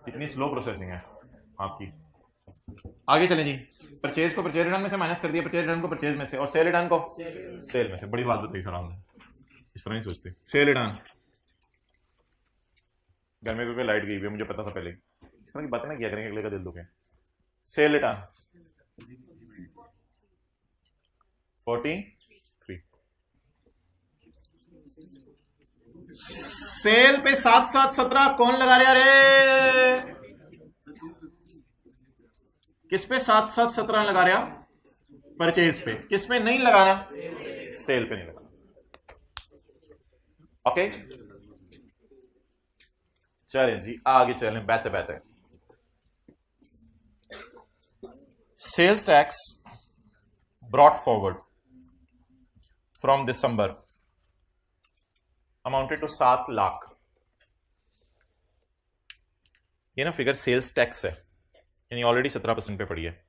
इतनी स्लो प्रोसेसिंग है आपकी। आगे चलें जी, परचेज को परचेज रिटर्न में से माइनस कर दिया, परचेज रिटर्न को परचेज में से, और सेल रिटर्न को सेल में से। बड़ी बात बताई सर आपने, इस तरह ही सोचते। सेल रिटर्न, घर में क्योंकि लाइट गई हुई है, मुझे पता था पहले, इस तरह की बातें ना किया करेंगे, अगले का दिल दुखे। सेल रिटर्न 43, सेल पे 7 कौन लगा रहा रे? किस पे 7 लगा रहा? परचेज पे। किस पे नहीं लगाना? सेल पे नहीं लगाना। ओके चलें जी आगे चलें, बेहतर बेहतर। Sales tax brought forward from December amounted to 7 lakh. ये ना फिगर सेल्स टैक्स है, यानी ऑलरेडी 17% पे पड़ी है।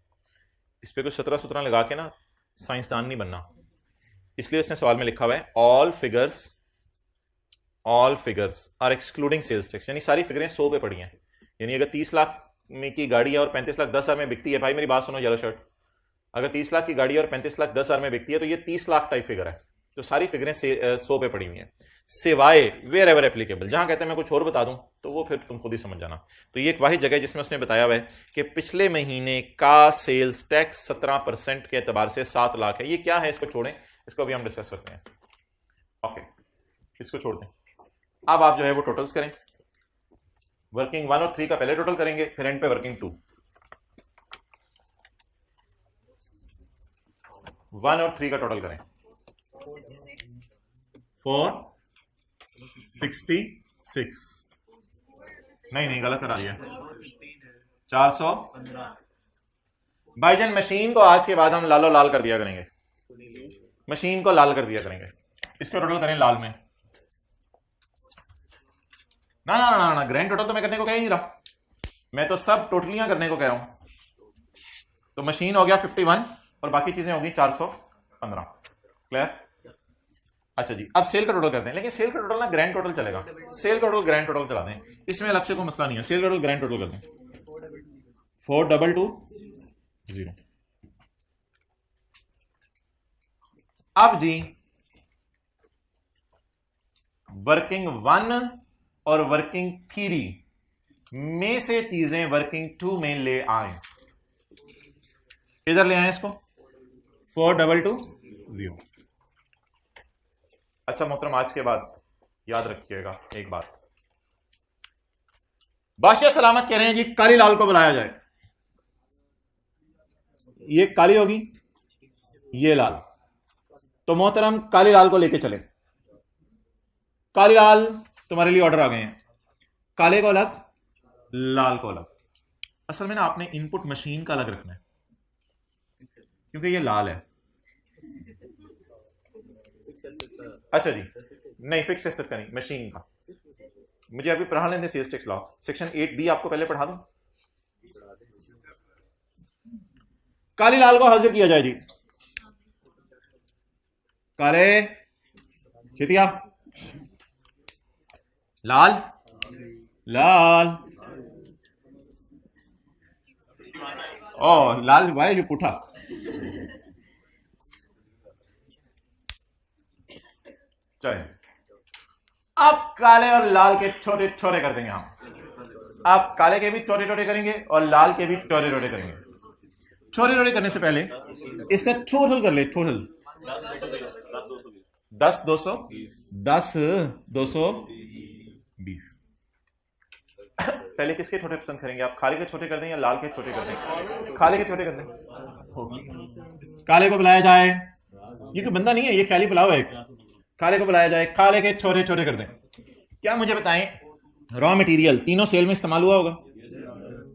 इस पे कुछ 17 लगा के ना साइंसदान नहीं बनना, इसलिए उसने सवाल में लिखा हुआ है all figures are excluding sales tax, यानी सारी फिगरें 100 पे पड़ी हैं। यानी अगर 30 लाख में की गाड़ी है और 35 लाख 10 हज़ार में बिकती है, भाई मेरी बात सुनो येलो शर्ट, अगर 30 लाख की गाड़ी और 35 लाख 10 हज़ार में बिकती है तो ये 30 लाख टाइप फिगर है। तो सारी फिगरें 100 पे पड़ी हुई हैं, सिवाय वेयर एवर एप्लीकेबल, जहां कहते हैं मैं कुछ और बता दूं तो वो फिर तुम खुद ही समझ जाना। तो ये एक वाही जगह है जिसमें उसने बताया हुआ है कि पिछले महीने का सेल्स टैक्स 17% के एतबार से 7 लाख है। ये क्या है, इसको छोड़ें, इसको अभी हम डिस्कस करते हैं। ओके इसको छोड़ दें। अब आप जो है वो टोटल्स करें, वर्किंग 1 और 3 का पहले टोटल करेंगे, फिर एंड पे वर्किंग 2। 1 और 3 का टोटल करें, 466, नहीं गलत करा दिया, 415। भाईजान मशीन को आज के बाद हम लालो लाल कर दिया करेंगे, मशीन को लाल कर दिया करेंगे। इसको टोटल करें लाल में। ना ग्रैंड टोटल तो मैं करने को कह ही नहीं रहा, मैं तो सब टोटलियां करने को कह रहा हूं। तो मशीन हो गया 51 और बाकी चीजें होगी 415। क्लियर? अच्छा जी, अब सेल का टोटल करते हैं, लेकिन सेल का टोटल ना ग्रैंड टोटल चलेगा, सेल का टोटल ग्रैंड टोटल चला दें, इसमें अलग से कोई मसला नहीं है। सेल का टोटल ग्रैंड टोटल करते हैं, 4220। अब जी वर्किंग 1 और वर्किंग 3 में से चीजें वर्किंग 2 में ले आए। इधर ले आए इसको, 4220। अच्छा मोहतरम, आज के बाद याद रखिएगा एक बात, बादशाह सलामत कह रहे हैं जी काली लाल को बुलाया जाए। ये काली होगी, ये लाल, तो मोहतरम काली लाल को लेके चले। काली लाल तुम्हारे लिए ऑर्डर आ गए हैं, काले को अलग लाल को अलग। असल में ना आपने इनपुट मशीन का अलग रखना है क्योंकि ये लाल है। अच्छा जी, नहीं फिक्स एसेट का नहीं, मशीन का। मुझे अभी पढ़ा लेंगे sales tax law, section 8B आपको पहले पढ़ा दूं। काली लाल को हाजिर किया जाए जी, काले चितिया, लाल लाल, ओ लाल भाई जो पुठा। चलिए अब काले और लाल के छोटे छोटे कर देंगे हम। आप काले के भी छोटे छोटे करेंगे और लाल के भी छोटे छोटे करेंगे। छोटे छोटे करने से पहले इसका टोटल कर ले, टोटल 10 220। पहले किसके छोटे पसंद करेंगे आप? काले के छोटे कर दें या लाल के छोटे कर दें? काले के छोटे कर दें। काले को बुलाया जाए, ये कोई बंदा नहीं है, ये ख्याली पुलाव है। काले को बुलाया जाए, काले के छोटे छोटे कर दें। क्या मुझे बताएं, रॉ मटेरियल तीनों सेल में इस्तेमाल हुआ होगा,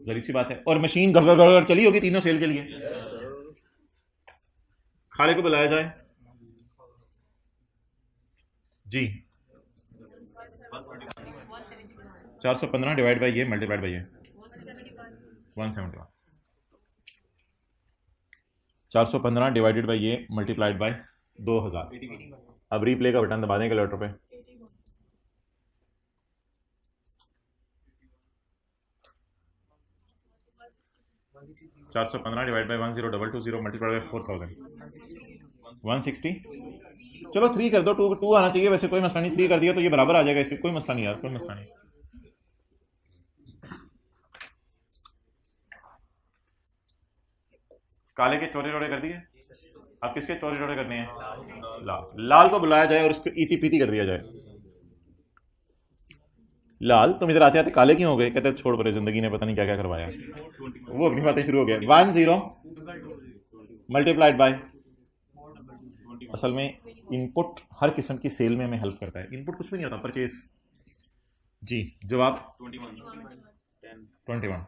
जरूरी सी बात है, और मशीन गड़गड़ चली होगी तीनों सेल के लिए। काले को बुलाया जाए जी, 415 डिवाइड बाई ये मल्टीप्लाइड बाई ये 171, 415 डिवाइडेड बाई ये मल्टीप्लाइड बाई 2000। अब रीप्ले का बटन दबा दें कैलकुलेटर पे। चार सौ 15 डिवाइड बाई 10220 मल्टीप्लाइड बाई 4000 160। चलो 3 कर दो, 2 आना चाहिए वैसे, कोई मसला नहीं। 3 कर दिया तो ये बराबर आ जाएगा, इसमें कोई मसला नहीं यार, कोई मसला नहीं। काले के चौड़े चौड़े कर दिए, अब किसके चौड़े चौड़े करने हैं? लाल। लाल को बुलाया जाए और उसको इति पीती कर दिया जाए। लाल, तुम इधर आते आते काले क्यों हो गए? कहते छोड़ परे, जिंदगी ने पता नहीं क्या क्या करवाया। वो अपनी बातें शुरू हो गया। 10 मल्टीप्लाइड बाय, असल में इनपुट हर किस्म की सेल में हमें हेल्प करता है। इनपुट कुछ भी नहीं होता, परचेज जी। जवाब 21।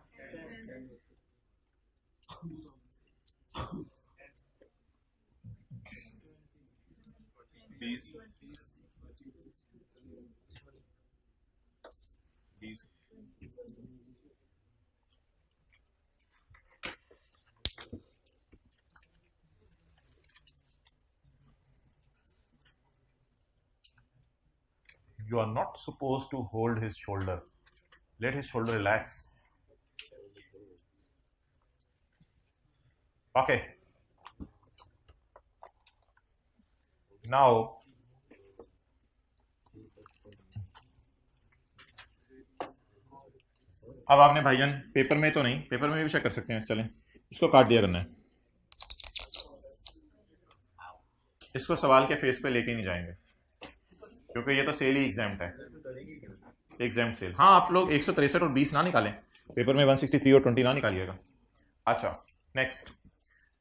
You are not supposed to hold his shoulder. Let his shoulder relax. Okay. Now, अब आपने भाईजान पेपर में तो नहीं, पेपर में भी चेक कर सकते हैं। चलें, इसको काट दिया करना है, इसको सवाल के फेस पे लेके नहीं जाएंगे क्योंकि ये तो सेल ही एग्जाम्प्ट है, एग्जाम्प्ट सेल। हाँ, आप लोग 163 और 20 ना निकालें पेपर में, 163 और 20 ना निकालिएगा। अच्छा, नेक्स्ट,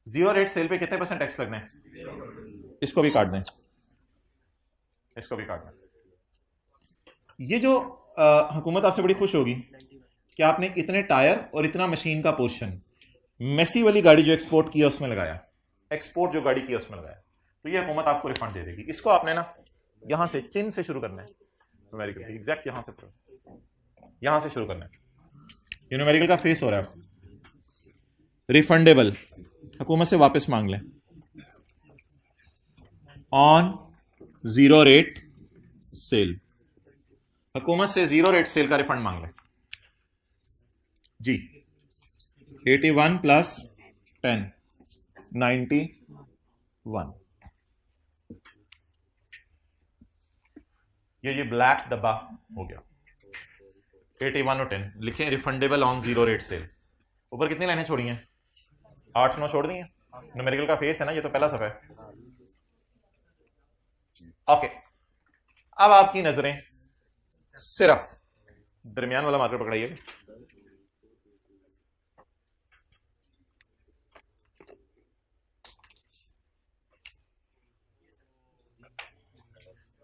0 रेट सेल पे कितने % टैक्स लगना है? इसको भी काट दें, इसको भी काट दें। ये जो हुकूमत आपसे बड़ी खुश होगी कि आपने इतने टायर और इतना मशीन का पोर्शन मेसी वाली गाड़ी जो एक्सपोर्ट किया उसमें लगाया, एक्सपोर्ट जो गाड़ी की उसमें लगाया, तो ये हुकूमत आपको रिफंड दे देगी। इसको आपने ना यहां से चिन्ह से शुरू करना है, न्यूमेरिकल एग्जैक्ट यहां से शुरू करना है। ये न्यूमेरिकल का फेस हो रहा है, रिफंडेबल, हुकूमत से वापस मांग लें ऑन 0 रेट सेल, हुकूमत से 0 रेट सेल का रिफंड मांग लें जी। 81 + 10 91। ये ब्लैक डब्बा हो गया। 81 और 10 लिखें, रिफंडेबल ऑन 0 रेट सेल। ऊपर कितनी लाइनें छोड़ी हैं? 8-9 छोड़ दी हैं। न्यूमेरिकल का फेस है ना, ये तो पहला सफ़ा है। ओके, अब आपकी नजरें सिर्फ दरमियान वाला मार्कर पकड़ाइए।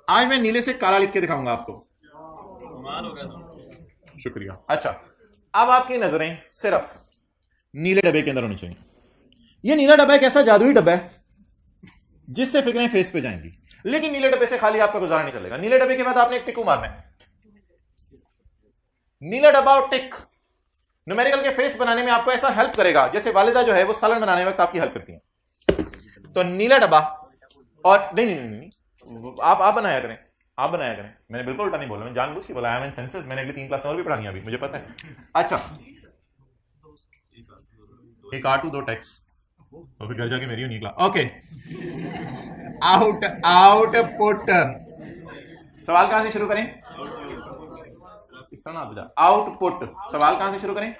आज मैं नीले से काला लिख के दिखाऊंगा आपको। शुक्रिया। अच्छा, अब आपकी नजरें सिर्फ नीले डब्बे के अंदर होनी चाहिए। ये नीला डब्बा एक ऐसा जादुई डब्बा है जिससे फिक्रें फेस पे जाएंगी, लेकिन नीले डब्बे से खाली आपका गुजारा नहीं चलेगा। नीले डब्बे के बाद आपने एक टिक मारना है, नीला डब्बा और टिक न्यूमेरिकल के फेस बनाने में आपको ऐसा हेल्प करेगा जैसे वालिदा जो है वो सालन बनाने वक्त आपकी हेल्प करती है। तो नीला डब्बा और नहीं, आप बनाया करें, आप बनाया करें। मैंने बिल्कुल उल्टा नहीं बोला, मैं जानबूझ के बोला। आई एम इन सेंसेस, मैंने अगली 3 क्लास और भी पढ़ानी है अभी, मुझे पता है। अच्छा, एक R2 2 टैक्स, और फिर घर जाके मेरी नहीं निकला। Okay, output. सवाल कहां से शुरू करें? इस तरह ना, आउटपुट। सवाल कहां से शुरू करें?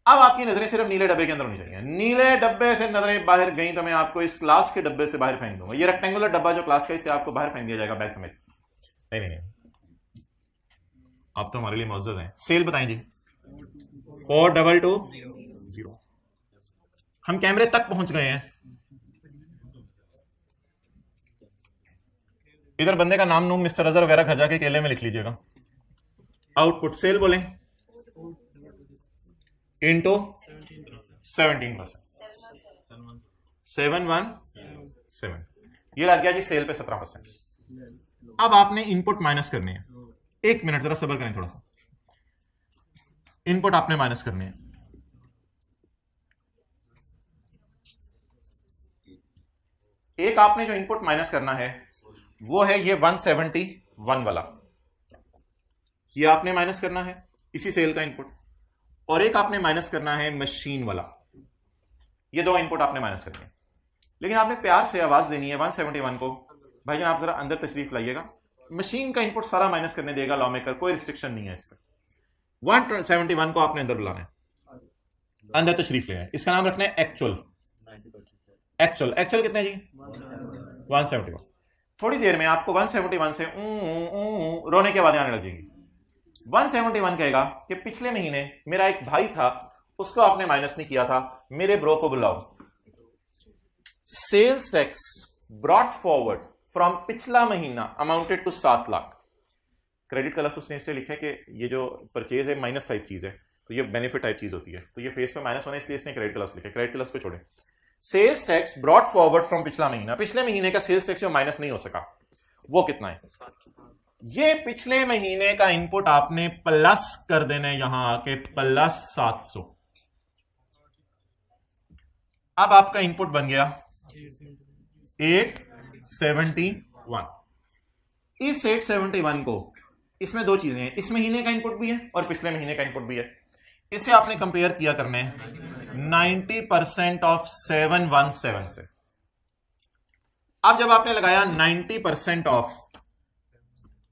अब आपकी नजरें सिर्फ नीले डब्बे के अंदर होनी चाहिए। नीले डब्बे से नजरें बाहर गई तो मैं आपको इस क्लास के डब्बे से बाहर फेंक दूंगा। ये रेक्टेंगुलर डब्बा जो क्लास का, इससे आपको बाहर फेंक दिया जाएगा बैग समेत। नहीं, आप तो हमारे लिए मुअज़्ज़ज़ हैं। सेल बताएं जी। 4220। हम कैमरे तक पहुंच गए हैं। इधर बंदे का नाम नूम मिस्टर अजहर वगैरह घर जाके केले में लिख लीजिएगा। आउटपुट सेल बोले इंटू 17%, 717, ये लग गया जी सेल पे 17%। अब आपने इनपुट माइनस करनी है। एक मिनट जरा सब्र करें थोड़ा सा। इनपुट आपने माइनस करनी है। एक आपने जो इनपुट माइनस करना है वो है ये 171 वाला, ये आपने माइनस करना है इसी सेल का इनपुट। और एक आपने माइनस करना है मशीन वाला। ये दो इनपुट आपने माइनस करने हैं। लेकिन आपने प्यार से आवाज देनी है 171 को, भाईजान आप जरा अंदर तशरीफ लाइएगा। मशीन का इनपुट सारा माइनस करने देगा लॉ मेकर, कोई रिस्ट्रिक्शन नहीं है इस पर। 171 को आपने अंदर बुलाना है, अंदर तशरीफ ले आए। इसका नाम रखना है एक्चुअल। एक्चुअल एक्चुअल कितने जी? 171। थोड़ी देर में आपको 171 से रोने की आवाज आने लगेगी। 171 कहेगा कि पिछले महीने मेरा एक भाई था, उसको आपने माइनस नहीं किया था, मेरे ब्रो को बुलाओ। Sales tax brought forward from पिछला महीना अमाउंटेड टू 7 लाख। क्रेडिट का लफ्ज़ उसने इसलिए लिखा है कि ये जो परचेज है माइनस टाइप चीज है, तो ये बेनिफिट टाइप चीज होती है, तो ये फेस पे माइनस होने इसलिए इसने क्रेडिट का लफ्ज़ लिखा है। क्रेडिट का लफ्ज़ को छोड़े। Sales tax brought forward from पिछला महीना, पिछले महीने का सेल्स टैक्स जो माइनस नहीं हो सका वो कितना है? ये पिछले महीने का इनपुट आपने प्लस कर देना है यहां आके, प्लस 700। अब आपका इनपुट बन गया 871। इस 871 को, इसमें दो चीजें हैं, इस महीने का इनपुट भी है और पिछले महीने का इनपुट भी है। इसे आपने कंपेयर किया करने 90% ऑफ 717 से। अब जब आपने लगाया 90% ऑफ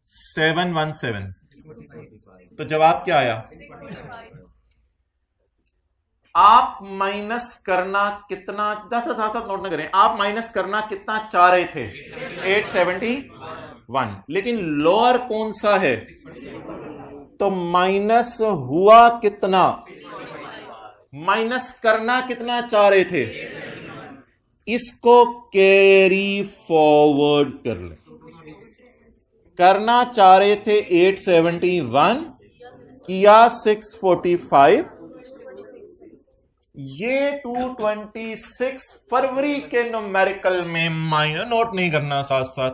717 तो जवाब क्या आया? आप माइनस करना कितना, ज्यादा नोट ना करें, आप माइनस करना कितना चाह रहे थे? 871। लेकिन लोअर कौन सा है? तो माइनस हुआ कितना? माइनस करना कितना चाह रहे थे? इसको कैरी फॉरवर्ड कर ले। करना चाह रहे थे 871, किया 645। ये 226 फरवरी के न्यूमेरिकल में माइनस, नोट नहीं करना साथ साथ,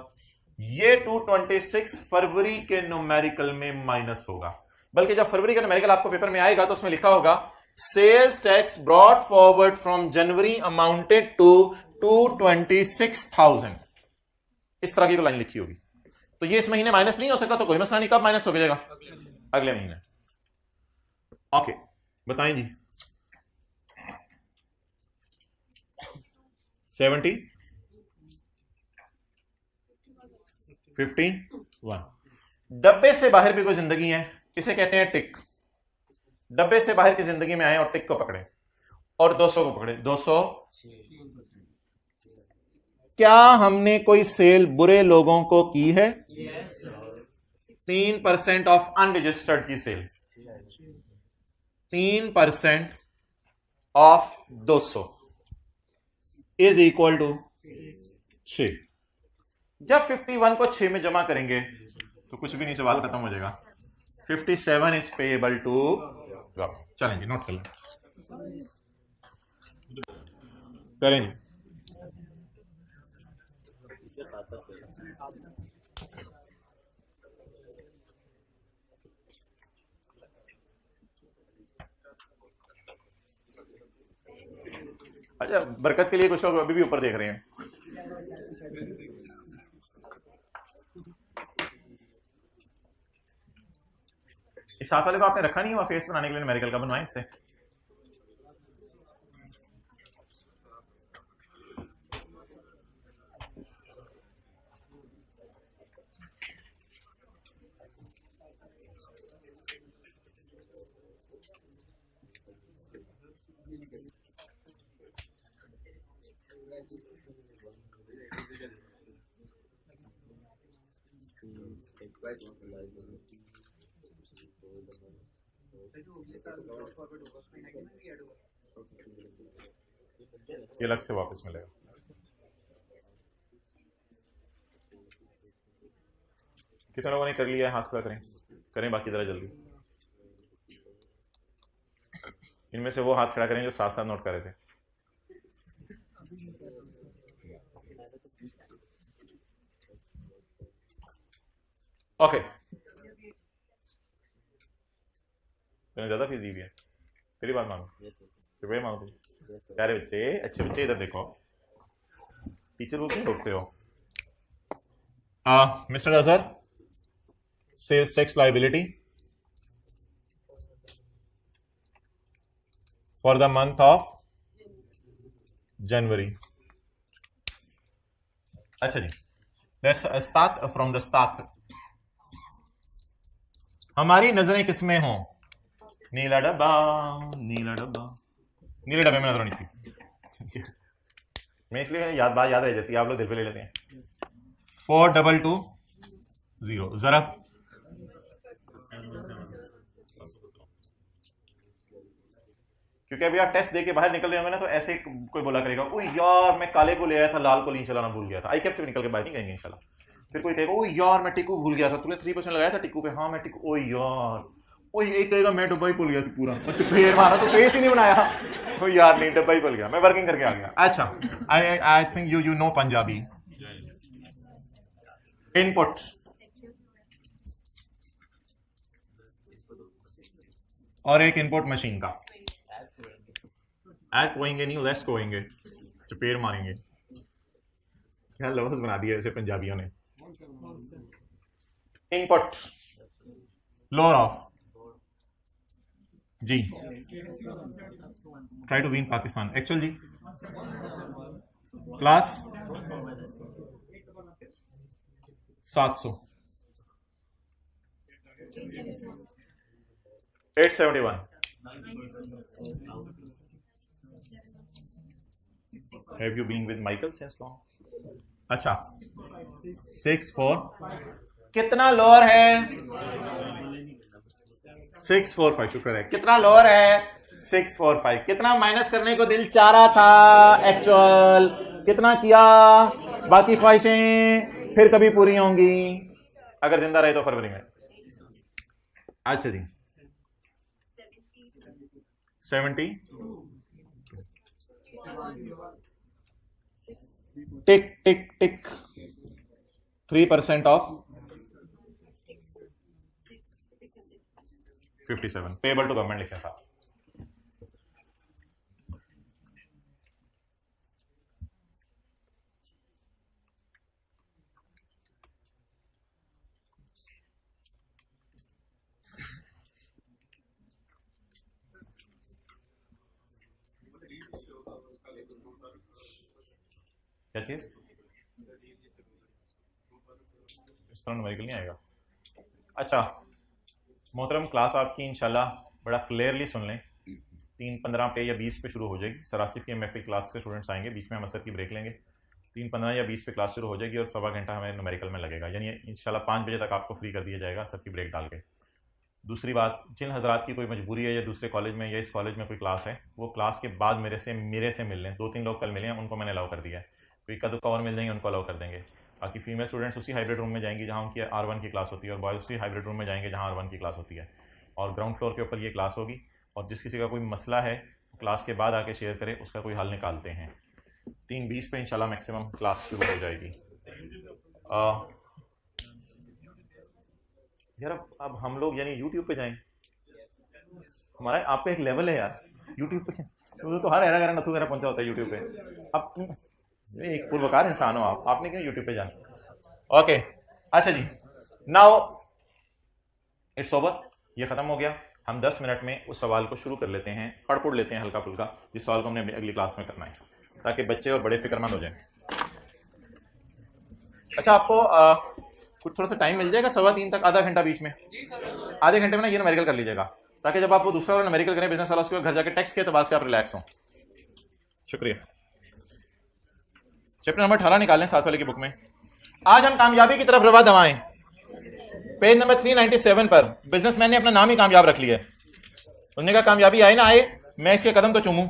ये 226 फरवरी के न्यूमेरिकल में माइनस होगा। बल्कि जब फरवरी का न्यूमेरिकल आपको पेपर में आएगा तो उसमें लिखा होगा sales tax brought forward from January amounted to 226,000। इस तरह की लाइन लिखी होगी। तो ये इस महीने माइनस नहीं हो सका तो कोई मसला नहीं, कब माइनस हो जाएगा? अगले महीने। ओके, बताएं जी। 70, 51। डब्बे से बाहर भी कोई जिंदगी है, इसे कहते हैं टिक। डब्बे से बाहर की जिंदगी में आए और टिक को पकड़े और 200 को पकड़े। 200। क्या हमने कोई सेल बुरे लोगों को की है? 3% ऑफ अनरजिस्टर्ड की sale, 3% of 200 is equal to 6। जब 51 को 6 में जमा करेंगे तो कुछ भी नहीं, सवाल खत्म हो जाएगा। 57 इज पेएबल टू। चलें जी, नोट कर लें, करें। अच्छा, बरकत के लिए कुछ लोग अभी भी ऊपर देख रहे हैं। इस साथ वाले को आपने रखा नहीं हुआ फेस बनाने के लिए न्यूमेरिकल का, बनवाएं इससे। ये अलग से वापस मिलेगा। कितने लोगों ने कर लिया है? हाथ खड़ा करें, करें बाकी जरा जल्दी। इनमें से वो हाथ खड़ा करें जो साथ साथ नोट कर रहे थे। ओके, तूने ज्यादा फीस दी हुई है, तेरी बात मांगो, रुपये मांगो। प्यारे बच्चे, अच्छे बच्चे, इधर देखो, टीचर को क्यों रोकते हो? Mister Azhar, sales tax liability for the month of January. अच्छा जी, let's start from the start. हमारी नजरें किसमें हों? नीला डब्बा, नीला डब्बा, नीले डब्बे में नजर नहीं थी। मैं इसलिए बात याद रह जाती है, आप लोग दिल पे ले लेते हैं। 4220 जरा क्योंकि अभी आप टेस्ट देके बाहर निकल रहे होंगे ना, तो ऐसे कोई बोला करेगा, ओ यार मैं काले को ले आया था, लाल को नहीं चलाना भूल गया था। आई कैप से निकल के बाहर नहीं गएंगे इंशाल्लाह। फिर कोई कहेगा, ओ यार मैं टिक्कू भूल गया था, तूने 3% लगाया था टिक्कू पे? हाँ मैं टिक्कू, ओ यार, ओ एक कहेगा मैं डब्बा ही भूल गया था पूरा, अच्छा फेर मारा तो फेस ही नहीं बनाया, ओ यार नहीं डब्बा ही भूल गया, मैं वर्किंग करके आ गया। अच्छा, I think you know Punjabi. Inputs और एक इनपुट मशीन का, ऐड कोएंगे नहीं, लेस कोएंगे, चपेड़ मारेंगे। क्या लफ्ज बना दिया ऐसे पंजाबियों ने। इनपुट, लोअर ऑफ जी, try to win Pakistan, actual जी, class 700, 871, Have you been with Michael since long? अच्छा, 645 कितना लोअर है? 645, शुक्र है। कितना लोअर है? 645। कितना माइनस करने को दिल चाह रहा था? एक्चुअल कितना किया? बाकी ख्वाहिशें फिर कभी पूरी होंगी अगर जिंदा रहे तो फरवरी में। अच्छा जी, 70 टिक टिक टिक 3% ऑफ 57 पेबल टू गवर्नमेंट लिखा साहब। क्या चीज? इस तरह न्यूमेरिकल नहीं आएगा। अच्छा मोहतरम, क्लास आपकी इंशाल्लाह बड़ा क्लियरली सुन लें, 3:15 पे या 20 पे शुरू हो जाएगी। सरासिफ की एमएफए क्लास से स्टूडेंट्स आएंगे, बीच में हम असर की ब्रेक लेंगे। 3:15 या 20 पे क्लास शुरू हो जाएगी और 1.25 घंटा हमें न्यूमेरिकल में लगेगा, यानी इंशाल्लाह 5 बजे तक आपको फ्री कर दिया जाएगा असर की ब्रेक डाल के। दूसरी बात, जिन हजरात की कोई मजबूरी है या दूसरे कॉलेज में या इस कॉलेज में कोई क्लास है, वो क्लास के बाद मेरे से मिल लें। 2-3 लोग कल मिले हैं, उनको मैंने अलाउ कर दिया है। कोई कद और मिल जाएंगे, उनको अलाउ कर देंगे। बाकी फीमेल स्टूडेंट्स उसी हाइब्रिड रूम में जाएंगी जहाँ उनकी R1 की क्लास होती है, और बॉयज़ उसी हाइब्रिड रूम में जाएंगे जहाँ R1 की क्लास होती है। और ग्राउंड फ्लोर के ऊपर ये क्लास होगी, और जिस किसी का कोई मसला है क्लास के बाद आके शेयर करे, उसका कोई हल निकालते हैं। 3:20 पे इंशाल्लाह मैक्सिमम क्लास शुरू हो जाएगी। यार अब हम लोग यानी यूट्यूब पे जाएं, हमारा आप पे एक लेवल है यार यूट्यूब पे, तो हर एरा नथु वगैरह पहुंचा होता है यूट्यूब पे। अब एक पूर्वकार इंसान हो आपने क्यों यूट्यूब पे जाना? ओके अच्छा जी, नाउ इट्स ओवर, ये खत्म हो गया। हम 10 मिनट में उस सवाल को शुरू कर लेते हैं, पढ़ लेते हैं हल्का फुल्का, जिस सवाल को हमने अगली क्लास में करना है, ताकि बच्चे और बड़े फिक्रमंद हो जाएं। अच्छा आपको कुछ थोड़ा सा टाइम मिल जाएगा 2:15 तक, आधा घंटा बीच में, आधे घंटे में ना ये न्यूमेरिकल कर लीजिएगा, ताकि जब आप वो दूसरा वाला न्यूमेरिकल करें बिजनेस वाला, उसके बाद घर जाके टेक्स्ट के एतबार से आप रिलैक्स हों। शुक्रिया। चैप्टर नंबर 18 निकालें साथ वाले की बुक में। आज हम कामयाबी की तरफ रवा दवाएं, पेज नंबर 397 पर बिजनेसमैन ने अपना नाम ही कामयाब रख लिया है। उसने कहा कामयाबी आए ना आए मैं इसके कदम तो चूमूं।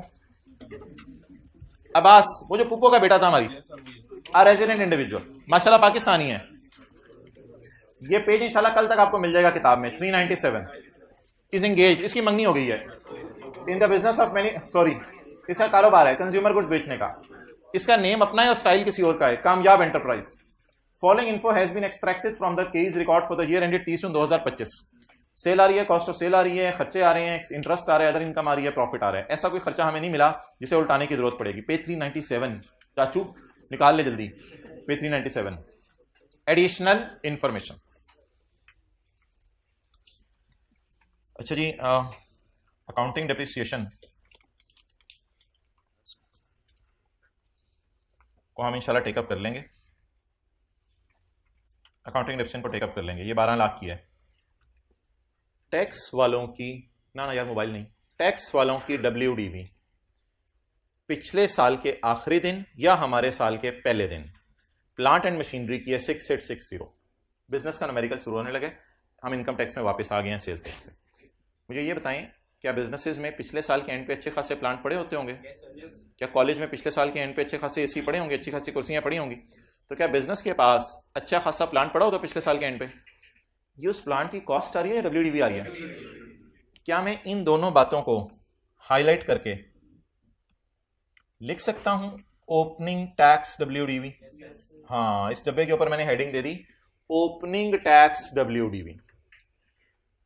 अब्बास, वो जो पुप्पो का बेटा था हमारी, रेजिडेंट इंडिविजुअल, माशाल्लाह पाकिस्तानी है। ये पेज इंशाल्लाह कल तक आपको मिल जाएगा किताब में। 397 इज एंगेज, इसकी मंगनी हो गई है in the business of many, sorry इसका कारोबार है कंज्यूमर गुड्स बेचने का। इसका नेम अपना है और स्टाइल किसी और का है, कामयाब enterprise. Following info has been extracted from the case record for the year ended 30 June 2025। Sale आ रही है, कॉस्ट ऑफ सेल आ रही है, खर्चे आ रहे हैं, इंटरेस्ट आ रहा है, अदर इनकम आ रही है, प्रॉफिट आ रहा है। ऐसा कोई खर्चा हमें नहीं मिला जिसे उल्टाने की जरूरत पड़ेगी। पेज 397 चाचू निकाल ले जल्दी, पेज 397 एडिशनल इंफॉर्मेशन। अच्छा जी, अकाउंटिंग डेप्रिसिएशन को हम इंशाल्लाह टेकअप कर लेंगे। अकाउंटिंग डेप्रिसिएशन को टेकअप कर लेंगे। ये 12 लाख की है। टैक्स वालों की ना यार मोबाइल नहीं, टैक्स वालों की WDV पिछले साल के आखिरी दिन या हमारे साल के पहले दिन प्लांट एंड मशीनरी की है 6860। बिजनेस का न्यूमेरिकल शुरू होने लगे, हम इनकम टैक्स में वापस आ गए हैं सेल्स टैक्स से। मुझे ये बताएं, क्या बिजनेसेस में पिछले साल के एंड पे अच्छे खासे प्लांट पड़े होते होंगे? क्या कॉलेज में पिछले साल के एंड पे अच्छे खासे एसी पड़े होंगे, अच्छी खासी कुर्सियां पड़ी होंगी? तो क्या बिजनेस के पास अच्छा खासा प्लांट पड़ा होगा पिछले साल के एंड पे? ये उस प्लांट की कॉस्ट आ रही है या WDV आ रही है? क्या मैं इन दोनों बातों को हाईलाइट करके लिख सकता हूं ओपनिंग टैक्स WDV? हाँ, इस डब्बे के ऊपर मैंने हेडिंग दे दी ओपनिंग टैक्स WDV।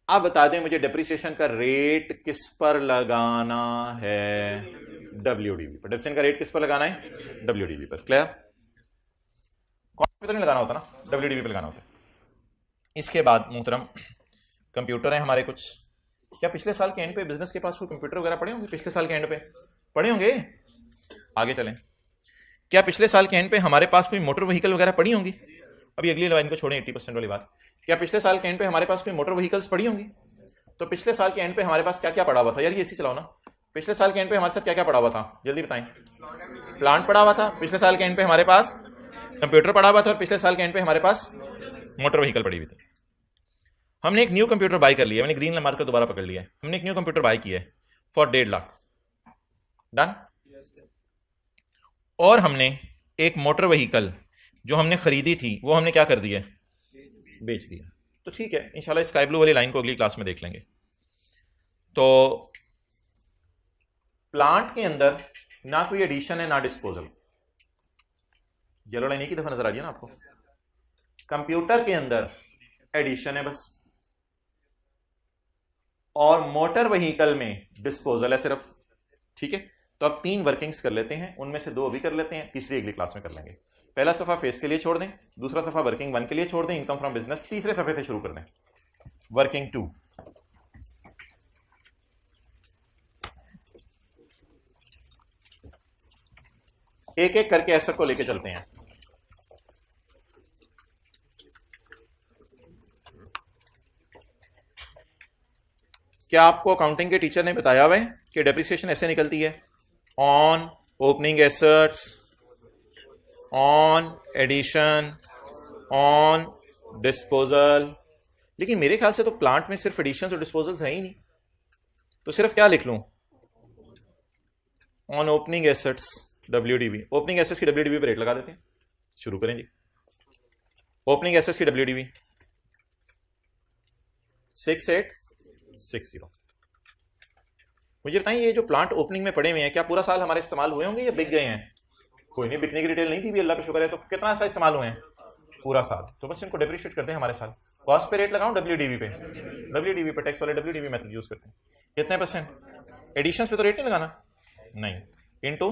आप बता दें मुझे डेप्रिसिएशन का रेट किस पर लगाना है? WDV पर। डेप्रिसिएशन का रेट किस पर लगाना है? WDV पर। क्लियर? कॉस्ट पे तो नहीं लगाना होता ना, WDV पे लगाना होता है। इसके बाद मुहतरम कंप्यूटर है हमारे कुछ। क्या पिछले साल के एंड पे बिजनेस के पास कोई कंप्यूटर वगैरह पड़े होंगे? पिछले साल के एंड पे पड़े होंगे। आगे चलें। क्या पिछले साल के एंड पे हमारे पास कोई मोटर व्हीकल वगैरह पड़ी होंगी? अभी अगली लाइन को छोड़ें, 80% वाली बात। क्या पिछले साल के एंड पे हमारे पास कोई मोटर व्हीकल्स पड़ी होंगी? तो पिछले साल के एंड पे हमारे पास क्या क्या पड़ा हुआ था? यार ये इसी चलाओ ना। पिछले साल के एंड पे हमारे साथ क्या क्या पड़ा हुआ था? जल्दी बताएं। प्लांट पड़ा हुआ था, पिछले साल के एंड पे हमारे पास कंप्यूटर पड़ा हुआ था, और पिछले साल के एंड पे हमारे पास मोटर व्हीकल पड़ी हुई थी। हमने एक न्यू कंप्यूटर बाय कर लिया, मैंने ग्रीन मार्कर दोबारा पकड़ लिया है। हमने एक न्यू कंप्यूटर बाय किया है फॉर 1.5 लाख। डन। और हमने एक मोटर व्हीकल जो हमने खरीदी थी वो हमने क्या कर दिया? बेच दिया। तो ठीक है, इंशाल्लाह स्काई ब्लू वाली लाइन को अगली क्लास में देख लेंगे। तो प्लांट के अंदर ना कोई एडिशन है ना डिस्पोजल। येलो लाइन एक ही दफा नजर आ रही है ना आपको? कंप्यूटर के अंदर एडिशन है बस, और मोटर व्हीकल में डिस्पोजल है सिर्फ। ठीक है, तो अब 3 वर्किंग्स कर लेते हैं, उनमें से 2 अभी कर लेते हैं, तीसरी अगली क्लास में कर लेंगे। पहला सफा फेस के लिए छोड़ दें, दूसरा सफा वर्किंग 1 के लिए छोड़ दें, इनकम फ्रॉम बिजनेस, तीसरे सफे से शुरू कर दें, वर्किंग 2। एक एक करके एसेट को लेके चलते हैं। क्या आपको अकाउंटिंग के टीचर ने बताया हुआ है कि डेप्रिसिएशन ऐसे निकलती है? On opening assets, on addition, on disposal. लेकिन मेरे ख्याल से तो प्लांट में सिर्फ एडिशन और डिस्पोजल्स है ही नहीं, तो सिर्फ क्या लिख लूं? On opening assets WDV। Opening assets की WDV पे रेट लगा देते हैं, शुरू करें जी। ओपनिंग एसेट्स की WDV 6860। मुझे बताएं, ये जो प्लांट ओपनिंग में पड़े हुए हैं क्या पूरा साल हमारे इस्तेमाल हुए होंगे या बिक गए हैं? कोई नहीं, बिकने की डिटेल नहीं थी भी, अल्लाह का शुक्र है। तो कितना सा इस्तेमाल हुए हैं? पूरा साल। तो बस इनको डेप्रिशिएट करते हैं हमारे साल। कॉस्ट पे रेट लगाऊं WDV पे? WDV पे टैक्स वाले WDV मेथड यूज करते हैं। कितने %? एडिशंस पे तो रेट नहीं लगाना, नहीं, इनटू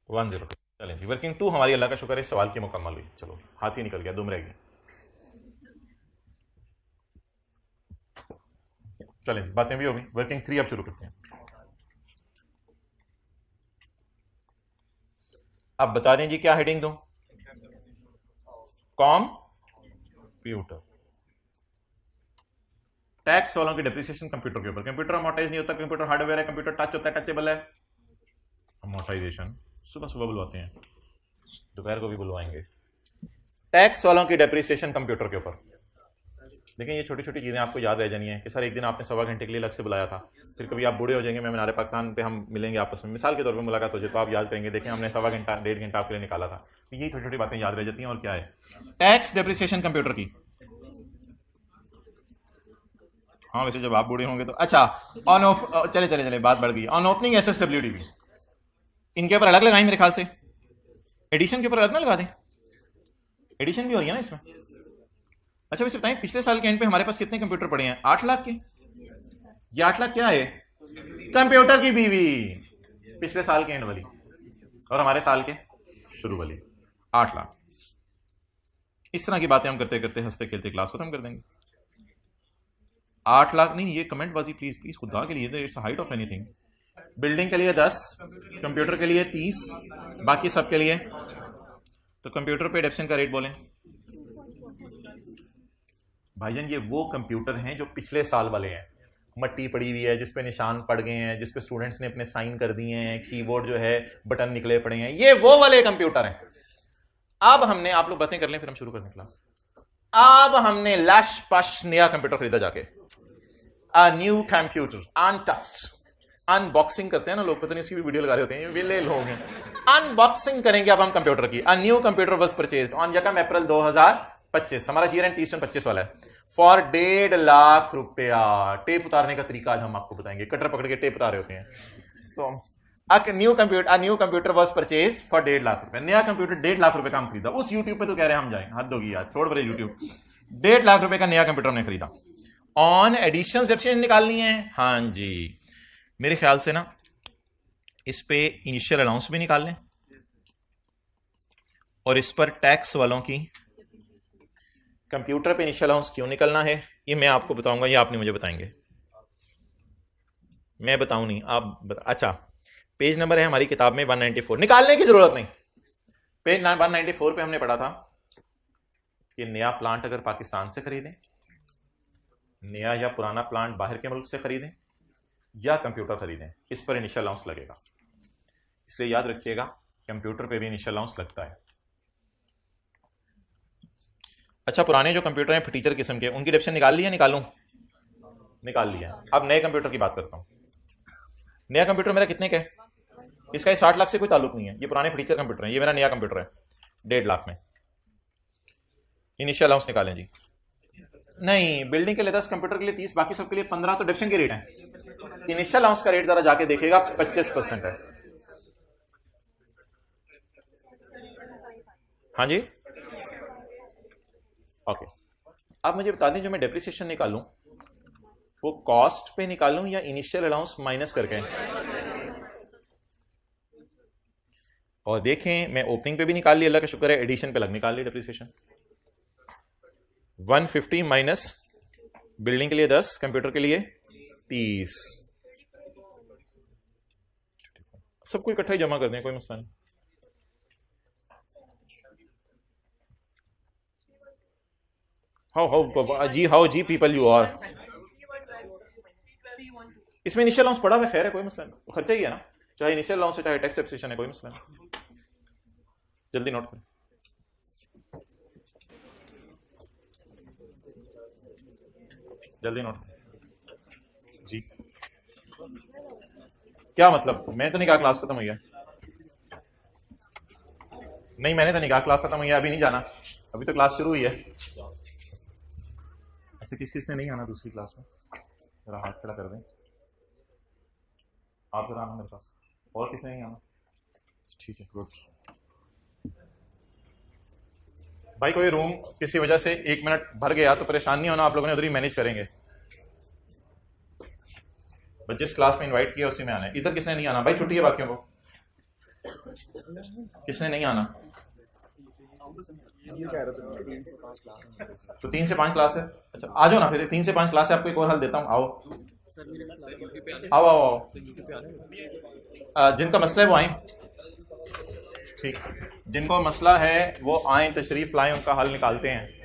10। चलें जी, वर्किंग 2 हमारी अल्लाह का शुक्र है इस सवाल की मुकम्मल हुई। चलो हाथ ही निकल गया, दुम रह गई। चलें, बातें भी होगी। वर्किंग 3 अब शुरू करते हैं। अब बता दें जी क्या हेडिंग दूं? कंप्यूटर। टैक्स वालों की डेप्रिसिएशन कंप्यूटर के ऊपर। कंप्यूटर अमोर्टाइज नहीं होता, कंप्यूटर हार्डवेयर है, कंप्यूटर टच होता है, टचेबल है। अमोर्टाइजेशन सुबह सुबह बुलवाते हैं, दोपहर को भी बुलवाएंगे। टैक्स वालों की डेप्रिसिएशन कंप्यूटर के ऊपर। लेकिन ये छोटी छोटी चीज़ें आपको याद रह जानी है कि सर एक दिन आपने 1.25 घंटे के लिए अलग से बुलाया था, फिर कभी आप बूढ़े हो जाएंगे, मैं मीनार पाकिस्तान पे हम मिलेंगे आपस में, मिसाल के तौर पे मुलाकात हो जाए, तो आप याद करेंगे देखें हमने 1.25 घंटा 1.5 घंटा आपके लिए निकाला था। तो यही छोटी छोटी बातें याद रह जाती हैं। और क्या है टैक्स डेप्रिसिएशन कंप्यूटर की। हाँ वैसे जब आप बूढ़े होंगे तो अच्छा ऑन ऑफ चले बात बढ़ गई। ऑन ओपनिंग SSWDB इनके ऊपर अलग लगाएं मेरे ख्याल से, एडिशन के ऊपर अलग ना लगा दें, एडिशन भी हो रही है ना इसमें। अच्छा वैसे बताएं पिछले साल के एंड पे हमारे पास कितने कंप्यूटर पड़े हैं? 8 लाख के। ये 8 लाख क्या है? कंप्यूटर की बीवी, पिछले साल के एंड वाली और हमारे साल के शुरू वाली 8 लाख। इस तरह की बातें हम करते करते हंसते खेलते क्लास खत्म कर देंगे। 8 लाख नहीं, ये कमेंट बाजी प्लीज प्लीज खुदा के लिए, it's height of anything. Building के लिए 10, कंप्यूटर के लिए 30, बाकी सब के लिए। तो कंप्यूटर पे एडेप्शन का रेट बोलें भाईजान। ये वो कंप्यूटर हैं जो पिछले साल वाले हैं, मट्टी पड़ी हुई है जिसपे निशान पड़ गए हैं, जिसपे स्टूडेंट्स ने अपने साइन कर दिए हैं, कीबोर्ड जो है बटन निकले पड़े हैं, ये वो वाले कंप्यूटर हैं। अब हमने, आप लोग बातें कर लें फिर हम शुरू कर दें क्लास। अब हमने लश पश नया कंप्यूटर खरीदा जाके, a new computer untouched. Unboxing करते हैं ना लोग, पता नहीं उसकी भी वीडियो लगा रहे होते हैं, ये विले लोग हैं। अनबॉक्सिंग करेंगे अब हम कंप्यूटर की। A new computer was purchased on यकम अप्रैल 2025, हमारा ईयर एंड 30/25 वाला है, फॉर 1.5 लाख रुपया। टेप उतारने का तरीका आज हम आपको बताएंगे, कटर पकड़ के टेप उतार रहे होते हैं। तो a new computer was purchased for 1.5 lakh रुपए। नया कंप्यूटर 1.5 लाख रुपए का हम खरीदा। उस यूट्यूब पे तो कह रहे हैं हम जाएं, हद होगी यार, छोड़ बड़े यूट्यूब। 1.5 लाख रुपए का नया कंप्यूटर हमने खरीदा। ऑन एडिशन डेप्रिसिएशन निकालनी है, हाँ जी मेरे ख्याल से ना इस पे इनिशियल अलाउंस भी निकाल लें और इस पर टैक्स वालों की कंप्यूटर पे इनिशियल अलाउंस क्यों निकलना है ये मैं आपको बताऊंगा, ये आप नहीं मुझे बताएंगे, मैं बताऊं नहीं आप अच्छा पेज नंबर है हमारी किताब में 194, निकालने की जरूरत नहीं। पेज 194 पे हमने पढ़ा था कि नया प्लांट अगर पाकिस्तान से खरीदें, नया या पुराना प्लांट बाहर के मुल्क से खरीदें या कंप्यूटर खरीदें, इस पर इनिशियल अलाउंस लगेगा। इसलिए याद रखिएगा कंप्यूटर पे भी इनिशियल अलाउंस लगता है। अच्छा पुराने जो कंप्यूटर हैं फटीचर किस्म के, उनकी डेप्रिसिएशन निकाल लिया? निकालूं? निकाल लिया। अब नए कंप्यूटर की बात करता हूं। नया कंप्यूटर मेरा कितने का है? इसका 60 लाख से कोई ताल्लुक नहीं है, ये पुराने फटीचर कंप्यूटर है, ये मेरा नया कंप्यूटर है 1.5 लाख में। इनिशियल अलाउंस निकालें जी। नहीं, बिल्डिंग के लिए 10, कंप्यूटर के लिए 30, बाकी सबके लिए 15, तो डेप्रिसिएशन के रेट है। इनिशियल अलाउंस का रेट जरा जाके देखिएगा 25% है। हाँ जी ओके। अब मुझे बता दें जो मैं डेप्रिसिएशन निकालूं वो कॉस्ट पे निकालूं या इनिशियल अलाउंस माइनस करके? और देखें मैं ओपनिंग पे भी निकाल ली, अल्लाह का शुक्र है, एडिशन पे लग निकाल ली डेप्रिसिएशन। 150 माइनस बिल्डिंग के लिए 10, कंप्यूटर के लिए 30, सबको इकट्ठा ही जमा कर दें, कोई मसला नहीं। हाउ जी पीपल यू आर। इसमें इनिशियल अलाउंस पड़ा हुआ, खैर है कोई मसला नहीं, खर्चा ही है ना, चाहे इनिशियल अलाउंस है चाहे टैक्स डेप्रिसिएशन है, कोई मसला नहीं। जल्दी नोट करें। जल्दी नोट जी। क्या मतलब? मैं तो नहीं कहा क्लास खत्म हुई है, नहीं मैंने तो नहीं कहा क्लास खत्म हुई है, अभी नहीं जाना, अभी तो क्लास शुरू हुई है। अच्छा किस किसने नहीं आना दूसरी क्लास में? जरा हाथ खड़ा कर दें, आप जरा आना मेरे पास। और किसने नहीं आना? ठीक है गुड। भाई कोई रूम किसी वजह से 1 मिनट भर गया तो परेशान नहीं होना, आप लोगों ने उधर ही मैनेज करेंगे। बस जिस क्लास में इनवाइट किया उसी में आना है। इधर किसने नहीं आना? भाई छुट्टी है बाकियों को, किसने नहीं आना? तो 3 से 5 क्लास है। अच्छा आ जाओ ना फिर, 3 से 5 क्लास है, आपको एक और हल देता हूँ, आओ आओ आओ आओ। जिनका मसला है वो आए, ठीक, जिनको मसला है वो आए, तशरीफ लाएं, उनका हल निकालते हैं।